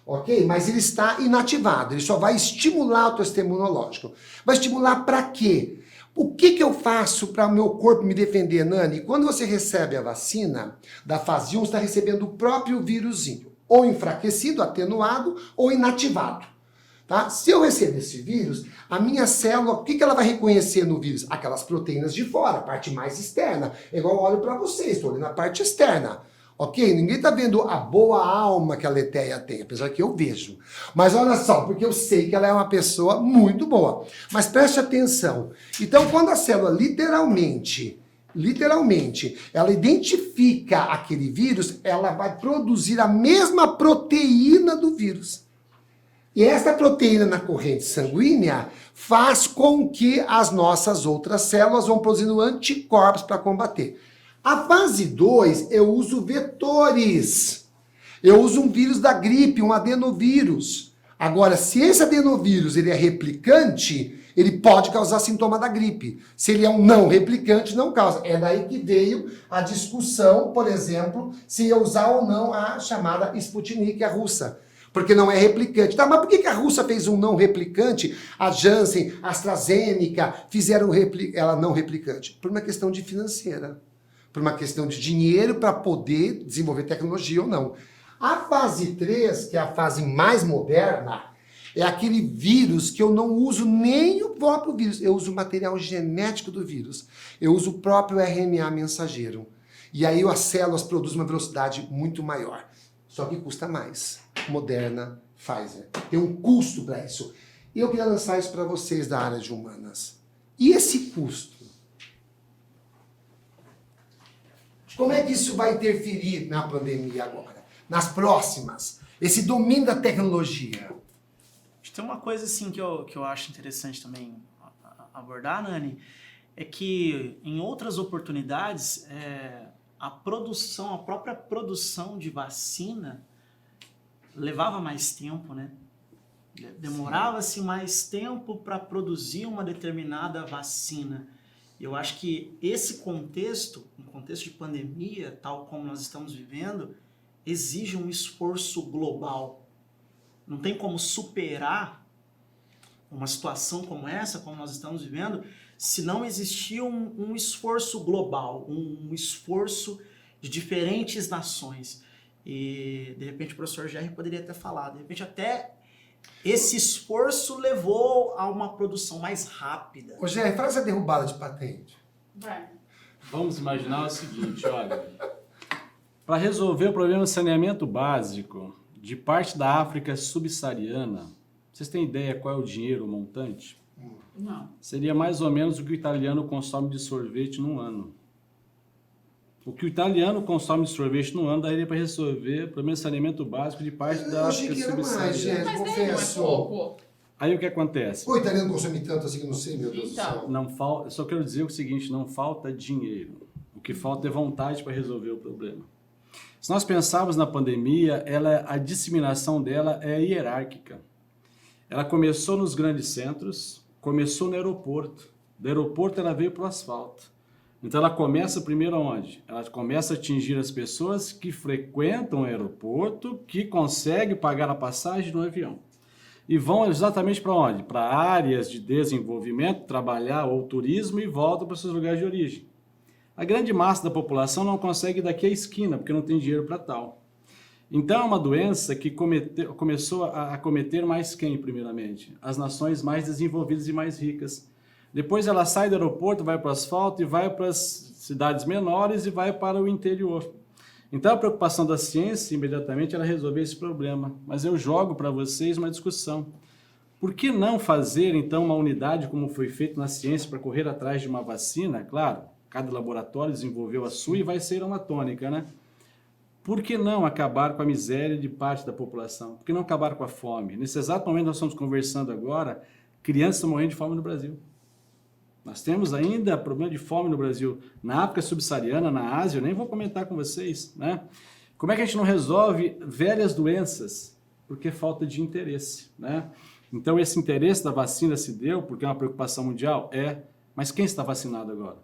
Ok? Mas ele está inativado, ele só vai estimular o teu sistema imunológico. Vai estimular para quê? O que eu faço para o meu corpo me defender, Nani? Quando você recebe a vacina da fase 1, você está recebendo o próprio vírusinho, ou enfraquecido, atenuado, ou inativado. Tá? Se eu receber esse vírus, a minha célula, o que ela vai reconhecer no vírus? Aquelas proteínas de fora, a parte mais externa. É igual eu olho para vocês, estou olhando a parte externa. Ok? Ninguém está vendo a boa alma que a Letéia tem, apesar que eu vejo. Mas olha só, porque eu sei que ela é uma pessoa muito boa. Mas preste atenção. Então, quando a célula literalmente, ela identifica aquele vírus, ela vai produzir a mesma proteína do vírus. E essa proteína na corrente sanguínea faz com que as nossas outras células vão produzindo anticorpos para combater. A fase 2, eu uso vetores. Eu uso um vírus da gripe, um adenovírus. Agora, se esse adenovírus ele é replicante, ele pode causar sintoma da gripe. Se ele é um não replicante, não causa. É daí que veio a discussão, por exemplo, se ia usar ou não a chamada Sputnik, a russa. Porque não é replicante. Tá, mas por que a Rússia fez um não replicante? A Janssen, a AstraZeneca fizeram ela não replicante? Por uma questão de financeira. Por uma questão de dinheiro para poder desenvolver tecnologia ou não. A fase 3, que é a fase mais moderna, é aquele vírus que eu não uso nem o próprio vírus. Eu uso o material genético do vírus. Eu uso o próprio RNA mensageiro. E aí as células produzem uma velocidade muito maior. Só que custa mais. Moderna, Pfizer. Tem um custo para isso. E eu queria lançar isso para vocês da área de humanas. E esse custo? Como é que isso vai interferir na pandemia agora? Nas próximas? Esse domínio da tecnologia?
Tem uma coisa assim que eu acho interessante também abordar, Nani, é que em outras oportunidades a própria produção de vacina levava mais tempo, né? Demorava-se mais tempo para produzir uma determinada vacina. Eu acho que esse contexto, um contexto de pandemia, tal como nós estamos vivendo, exige um esforço global. Não tem como superar uma situação como essa, como nós estamos vivendo, se não existir um esforço global, um esforço de diferentes nações. E, de repente, o professor Jerry poderia ter falado, de repente até esse esforço levou a uma produção mais rápida.
Ô, Jerry, faz a derrubada de patente.
Vai.
Vamos imaginar o seguinte, olha. Para resolver o problema de saneamento básico de parte da África subsaariana, vocês têm ideia qual é o dinheiro, o montante?
Não.
Seria mais ou menos o que o italiano consome de sorvete num ano. O que o italiano consome de sorvete no ano daria para resolver o problema de saneamento básico de parte da África subsaariana.
Mas nem
confesso.
é pouco.
Aí o que acontece?
O italiano consome tanto assim que eu não sei, meu Deus do
Então.
céu.
Não falta, só quero dizer o seguinte, não falta dinheiro. O que falta é vontade para resolver o problema. Se nós pensarmos na pandemia, a disseminação dela é hierárquica. Ela começou nos grandes centros, começou no aeroporto. Do aeroporto ela veio para o asfalto. Então ela começa primeiro onde? Ela começa a atingir as pessoas que frequentam o aeroporto, que conseguem pagar a passagem no avião. E vão exatamente para onde? Para áreas de desenvolvimento, trabalhar ou turismo e voltam para seus lugares de origem. A grande massa da população não consegue ir daqui à esquina, porque não tem dinheiro para tal. Então é uma doença que começou a acometer mais quem, primeiramente? As nações mais desenvolvidas e mais ricas. Depois ela sai do aeroporto, vai para o asfalto e vai para as cidades menores e vai para o interior. Então a preocupação da ciência imediatamente era resolver esse problema. Mas eu jogo para vocês uma discussão. Por que não fazer então uma unidade como foi feito na ciência para correr atrás de uma vacina? Claro, cada laboratório desenvolveu a sua e vai ser uma tônica, né? Por que não acabar com a miséria de parte da população? Por que não acabar com a fome? Nesse exato momento nós estamos conversando agora, crianças estão morrendo de fome no Brasil. Nós temos ainda problema de fome no Brasil. Na África subsaariana, na Ásia, eu nem vou comentar com vocês, né? Como é que a gente não resolve velhas doenças? Porque é falta de interesse, né? Então esse interesse da vacina se deu porque é uma preocupação mundial? É. Mas quem está vacinado agora?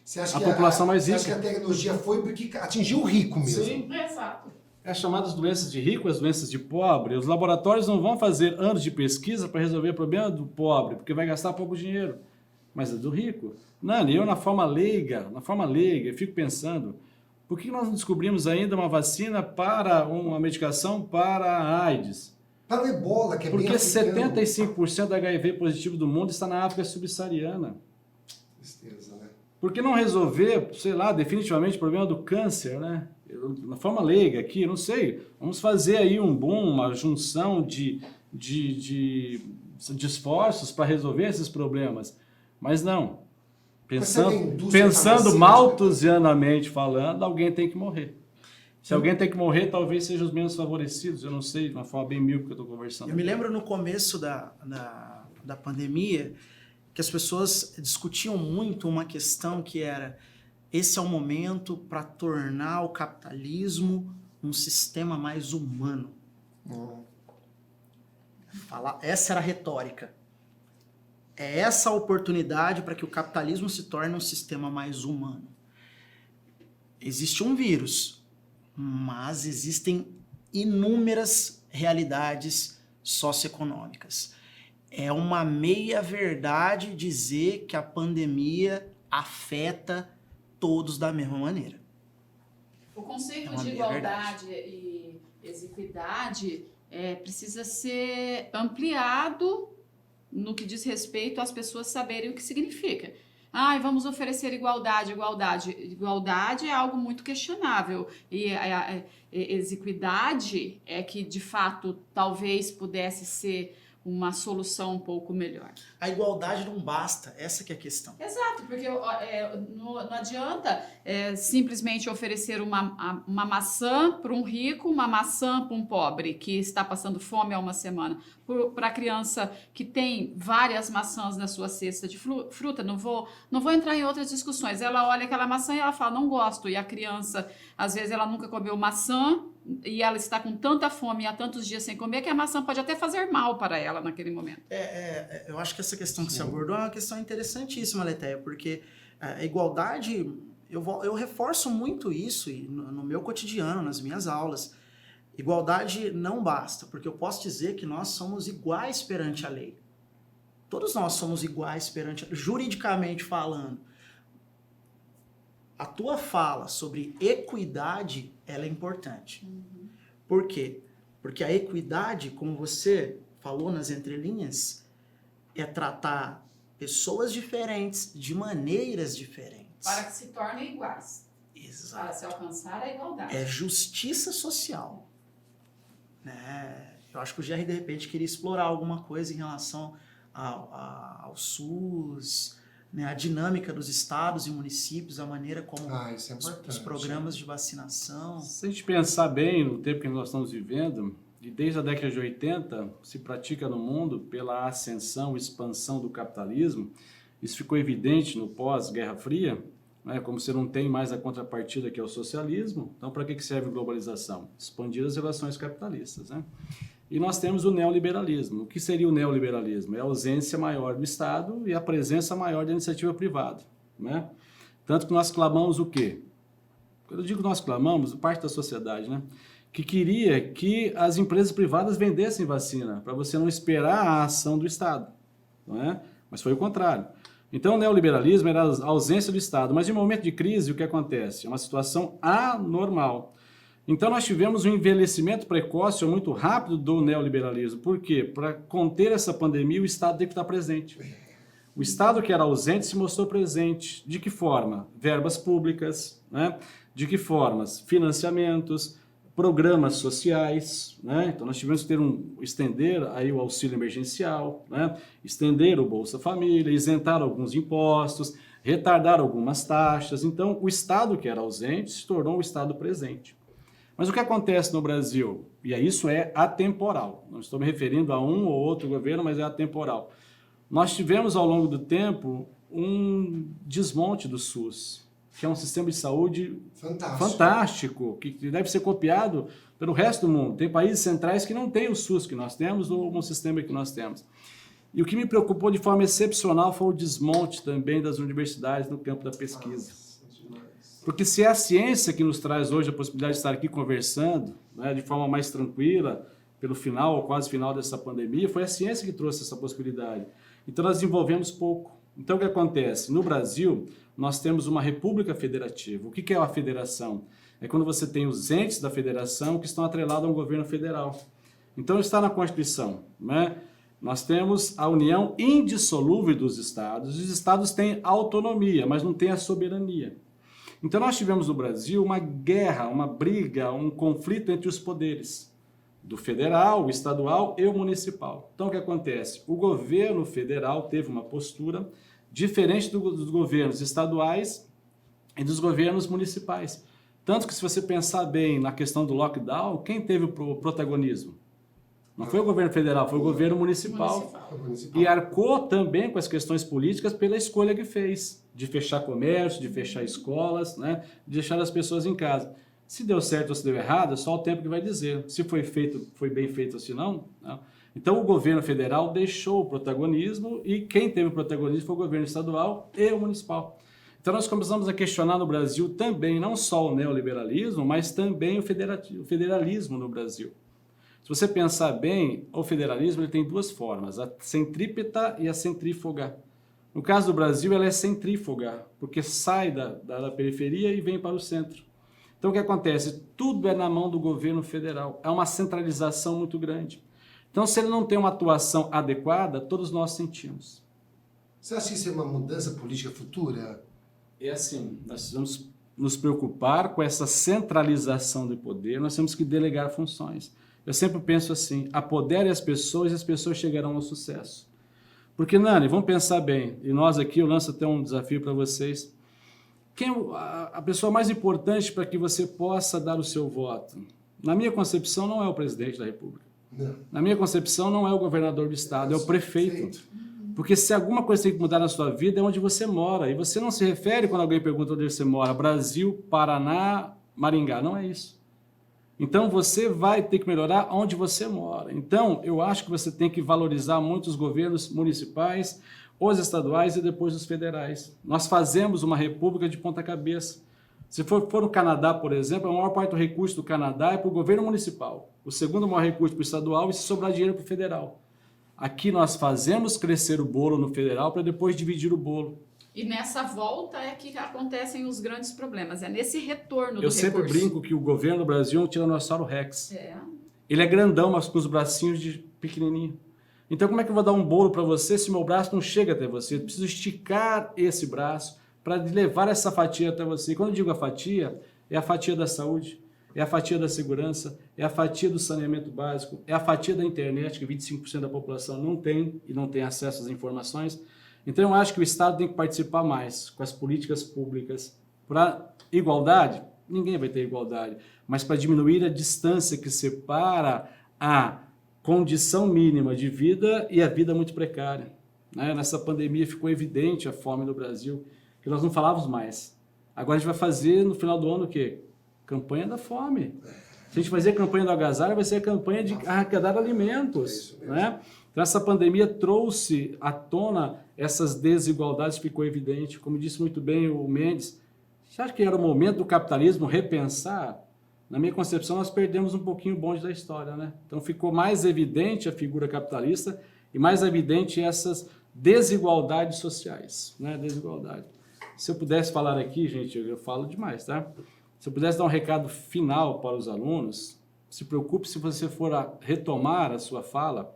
Você acha
A
que
população mais
você
rica.
acha que a tecnologia foi porque atingiu o rico mesmo?
Sim.
Exato.
É as chamadas doenças de rico, as doenças de pobre. Os laboratórios não vão fazer anos de pesquisa para resolver o problema do pobre, porque vai gastar pouco dinheiro. Mas é do rico. Nani, eu na forma leiga, eu fico pensando, por que nós não descobrimos ainda uma vacina para uma medicação para a AIDS?
Para o ebola, que é
Porque
bem africano.
75% do HIV positivo do mundo está na África subsaariana.
Tristeza, né?
Por que não resolver, sei lá, definitivamente o problema do câncer, né? Na forma leiga aqui, eu não sei, vamos fazer aí um boom, uma junção de esforços para resolver esses problemas. Mas não. Pensando malthusianamente falando, alguém tem que morrer. Se alguém tem que morrer, talvez sejam os menos favorecidos. Eu não sei, de uma forma bem míope que eu estou conversando.
Eu me lembro no começo da pandemia que as pessoas discutiam muito uma questão que era: esse é o momento para tornar o capitalismo um sistema mais humano. Essa era a retórica. É essa a oportunidade para que o capitalismo se torne um sistema mais humano. Existe um vírus, mas existem inúmeras realidades socioeconômicas. É uma meia-verdade dizer que a pandemia afeta todos da mesma maneira.
O conceito
É uma
de
meia-verdade.
igualdade e exequidade precisa ser ampliado no que diz respeito às pessoas saberem o que significa. Vamos oferecer igualdade. Igualdade é algo muito questionável. E a exequidade é que, de fato, talvez pudesse ser uma solução um pouco melhor.
A igualdade não basta, essa que é a questão.
Exato, porque não adianta simplesmente oferecer uma maçã para um rico, uma maçã para um pobre que está passando fome há uma semana. Para a criança que tem várias maçãs na sua cesta de fruta, não vou entrar em outras discussões. Ela olha aquela maçã e ela fala, não gosto. E a criança, às vezes, ela nunca comeu maçã e ela está com tanta fome há tantos dias sem comer que a maçã pode até fazer mal para ela naquele momento.
Eu acho que essa questão que você abordou é uma questão interessantíssima, Letéia, porque a igualdade, eu reforço muito isso no meu cotidiano, nas minhas aulas. Igualdade não basta, porque eu posso dizer que nós somos iguais perante a lei. Todos nós somos iguais perante a lei, juridicamente falando. A tua fala sobre equidade, ela é importante.
Uhum.
Por quê? Porque a equidade, como você falou nas entrelinhas, é tratar pessoas diferentes de maneiras diferentes.
Para que se tornem iguais.
Exato.
Para se alcançar a igualdade.
É justiça social. Né? Eu acho que o GR, de repente, queria explorar alguma coisa em relação ao SUS, né? A dinâmica dos estados e municípios, a maneira como
Isso é importante,
os programas de vacinação.
Se a gente pensar bem no tempo que nós estamos vivendo, e desde a década de 80 se pratica no mundo pela ascensão e expansão do capitalismo, isso ficou evidente no pós-Guerra Fria, né, como você não tem mais a contrapartida que é o socialismo, então para que serve a globalização? Expandir as relações capitalistas, né? E nós temos o neoliberalismo. O que seria o neoliberalismo? É a ausência maior do Estado e a presença maior da iniciativa privada, né? Tanto que nós clamamos o quê? Quando eu digo nós clamamos, parte da sociedade, né? Que queria que as empresas privadas vendessem vacina, para você não esperar a ação do Estado, não é? Mas foi o contrário. Então, o neoliberalismo era a ausência do Estado, mas em momento de crise, o que acontece? É uma situação anormal. Então, nós tivemos um envelhecimento precoce ou muito rápido do neoliberalismo. Por quê? Para conter essa pandemia, o Estado tem que estar presente. O Estado que era ausente se mostrou presente. De que forma? Verbas públicas, né? De que formas? Financiamentos, programas sociais, né? Então nós tivemos que estender aí o auxílio emergencial, né? Estender o Bolsa Família, isentar alguns impostos, retardar algumas taxas. Então o Estado que era ausente se tornou um Estado presente. Mas o que acontece no Brasil? E isso é atemporal. Não estou me referindo a um ou outro governo, mas é atemporal. Nós tivemos ao longo do tempo um desmonte do SUS, que é um sistema de saúde fantástico, que deve ser copiado pelo resto do mundo. Tem países centrais que não têm o SUS que nós temos ou um sistema que nós temos. E o que me preocupou de forma excepcional foi o desmonte também das universidades no campo da pesquisa. Porque se é a ciência que nos traz hoje a possibilidade de estar aqui conversando, né, de forma mais tranquila, pelo final ou quase final dessa pandemia, foi a ciência que trouxe essa possibilidade. Então nós desenvolvemos pouco. Então o que acontece? No Brasil, nós temos uma república federativa. O que é uma federação? É quando você tem os entes da federação que estão atrelados a um governo federal. Então está na Constituição, né? Nós temos a união indissolúvel dos estados. Os estados têm autonomia, mas não têm a soberania. Então nós tivemos no Brasil uma guerra, uma briga, um conflito entre os poderes, do federal, o estadual e o municipal. Então o que acontece? O governo federal teve uma postura diferente dos governos estaduais e dos governos municipais. Tanto que se você pensar bem na questão do lockdown, quem teve o protagonismo? Não foi o governo federal, foi o governo municipal. E arcou também com as questões políticas pela escolha que fez, de fechar comércio, de fechar escolas, né? De deixar as pessoas em casa. Se deu certo ou se deu errado, é só o tempo que vai dizer. Se foi feito, foi bem feito ou se não. Não. Então o governo federal deixou o protagonismo e quem teve o protagonismo foi o governo estadual e o municipal. Então nós começamos a questionar no Brasil também, não só o neoliberalismo, mas também o federalismo no Brasil. Se você pensar bem, o federalismo ele tem duas formas, a centrípeta e a centrífuga. No caso do Brasil, ela é centrífuga, porque sai da periferia e vem para o centro. Então o que acontece? Tudo é na mão do governo federal, é uma centralização muito grande. Então se ele não tem uma atuação adequada, todos nós sentimos.
Você acha que isso é uma mudança política futura?
É assim, nós precisamos nos preocupar com essa centralização do poder, nós temos que delegar funções. Eu sempre penso assim, apodere as pessoas e as pessoas chegarão ao sucesso. Porque, Nani, vamos pensar bem, e nós aqui, eu lanço até um desafio para vocês. Quem a pessoa mais importante para que você possa dar o seu voto? Na minha concepção, não é o presidente da República.
Não.
Na minha concepção, não é o governador do estado, é o prefeito. Porque se alguma coisa tem que mudar na sua vida, é onde você mora. E você não se refere, quando alguém pergunta onde você mora, Brasil, Paraná, Maringá. Não é isso. Então você vai ter que melhorar onde você mora. Então eu acho que você tem que valorizar muito os governos municipais, os estaduais e depois os federais. Nós fazemos uma república de ponta cabeça. Se for no Canadá, por exemplo, a maior parte do recurso do Canadá é para o governo municipal. O segundo maior recurso para o estadual e se sobrar dinheiro para o federal. Aqui nós fazemos crescer o bolo no federal para depois dividir o bolo.
E nessa volta é que acontecem os grandes problemas, é nesse retorno do recurso.
Eu sempre brinco que o governo do Brasil é um Tiranossauro Rex.
É.
Ele é grandão, mas com os bracinhos de pequenininho. Então como é que eu vou dar um bolo para você se meu braço não chega até você? Eu preciso esticar esse braço para levar essa fatia até você. E quando eu digo a fatia, é a fatia da saúde, é a fatia da segurança, é a fatia do saneamento básico, é a fatia da internet, que 25% da população não tem e não tem acesso às informações. Então eu acho que o Estado tem que participar mais com as políticas públicas. Para igualdade, ninguém vai ter igualdade, mas para diminuir a distância que separa a condição mínima de vida e a vida muito precária. Né? Nessa pandemia ficou evidente a fome no Brasil, que nós não falávamos mais. Agora a gente vai fazer no final do ano o quê? Campanha da fome. Se a gente fazer a campanha do agasalho, vai ser a campanha de arrecadar alimentos. Né? Então essa pandemia trouxe à tona essas desigualdades, ficou evidente. Como disse muito bem o Mendes, você acha que era o momento do capitalismo repensar? Na minha concepção, nós perdemos um pouquinho o bonde da história, né? Então ficou mais evidente a figura capitalista e mais evidente essas desigualdades sociais, né? Desigualdade. Se eu pudesse falar aqui, gente, eu falo demais, tá? Se eu pudesse dar um recado final para os alunos, se preocupe se você for retomar a sua fala,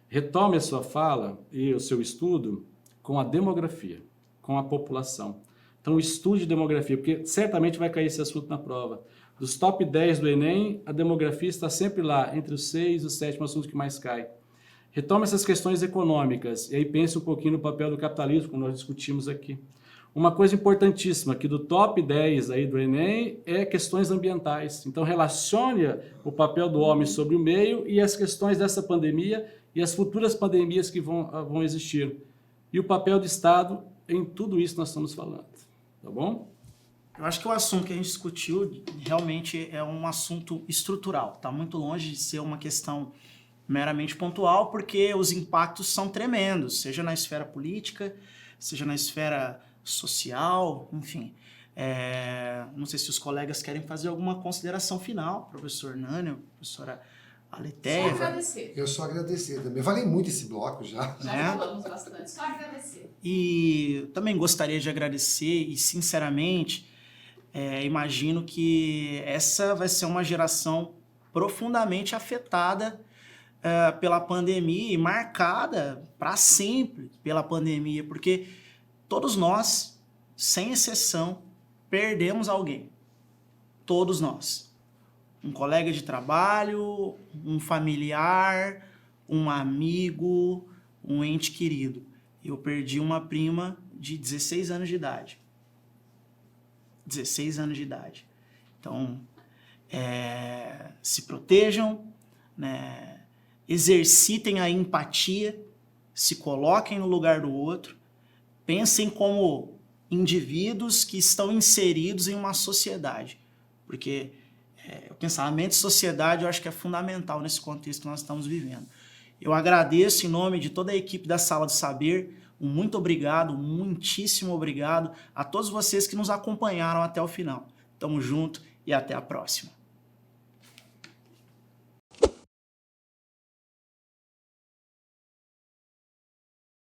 retome a sua fala e o seu estudo com a demografia, com a população. Então, estude demografia, porque certamente vai cair esse assunto na prova. Dos top 10 do Enem, a demografia está sempre lá, entre os 6 e os 7 assuntos que mais cai. Retome essas questões econômicas, e aí pense um pouquinho no papel do capitalismo, como nós discutimos aqui. Uma coisa importantíssima, que do top 10 aí do Enem, é questões ambientais. Então, relacione o papel do homem sobre o meio e as questões dessa pandemia e as futuras pandemias que vão existir. E o papel do Estado em tudo isso que nós estamos falando. Tá bom?
Eu acho que o assunto que a gente discutiu realmente é um assunto estrutural. Está muito longe de ser uma questão meramente pontual, porque os impactos são tremendos, seja na esfera política, seja na esfera social, enfim. Não sei se os colegas querem fazer alguma consideração final, professor Nânio, professora Aletheia.
Só agradecer.
Eu só agradecer também. Eu falei muito esse bloco já.
Já falamos bastante, só agradecer.
E também gostaria de agradecer e, sinceramente, imagino que essa vai ser uma geração profundamente afetada pela pandemia e marcada para sempre pela pandemia, porque todos nós, sem exceção, perdemos alguém. Todos nós. Um colega de trabalho, um familiar, um amigo, um ente querido. Eu perdi uma prima de 16 anos de idade. 16 anos de idade. Então, se protejam, né? Exercitem a empatia, se coloquem no lugar do outro, pensem como indivíduos que estão inseridos em uma sociedade, porque o pensamento de sociedade eu acho que é fundamental nesse contexto que nós estamos vivendo. Eu agradeço em nome de toda a equipe da Sala do Saber, um muito obrigado, muitíssimo obrigado a todos vocês que nos acompanharam até o final. Tamo junto e até a próxima.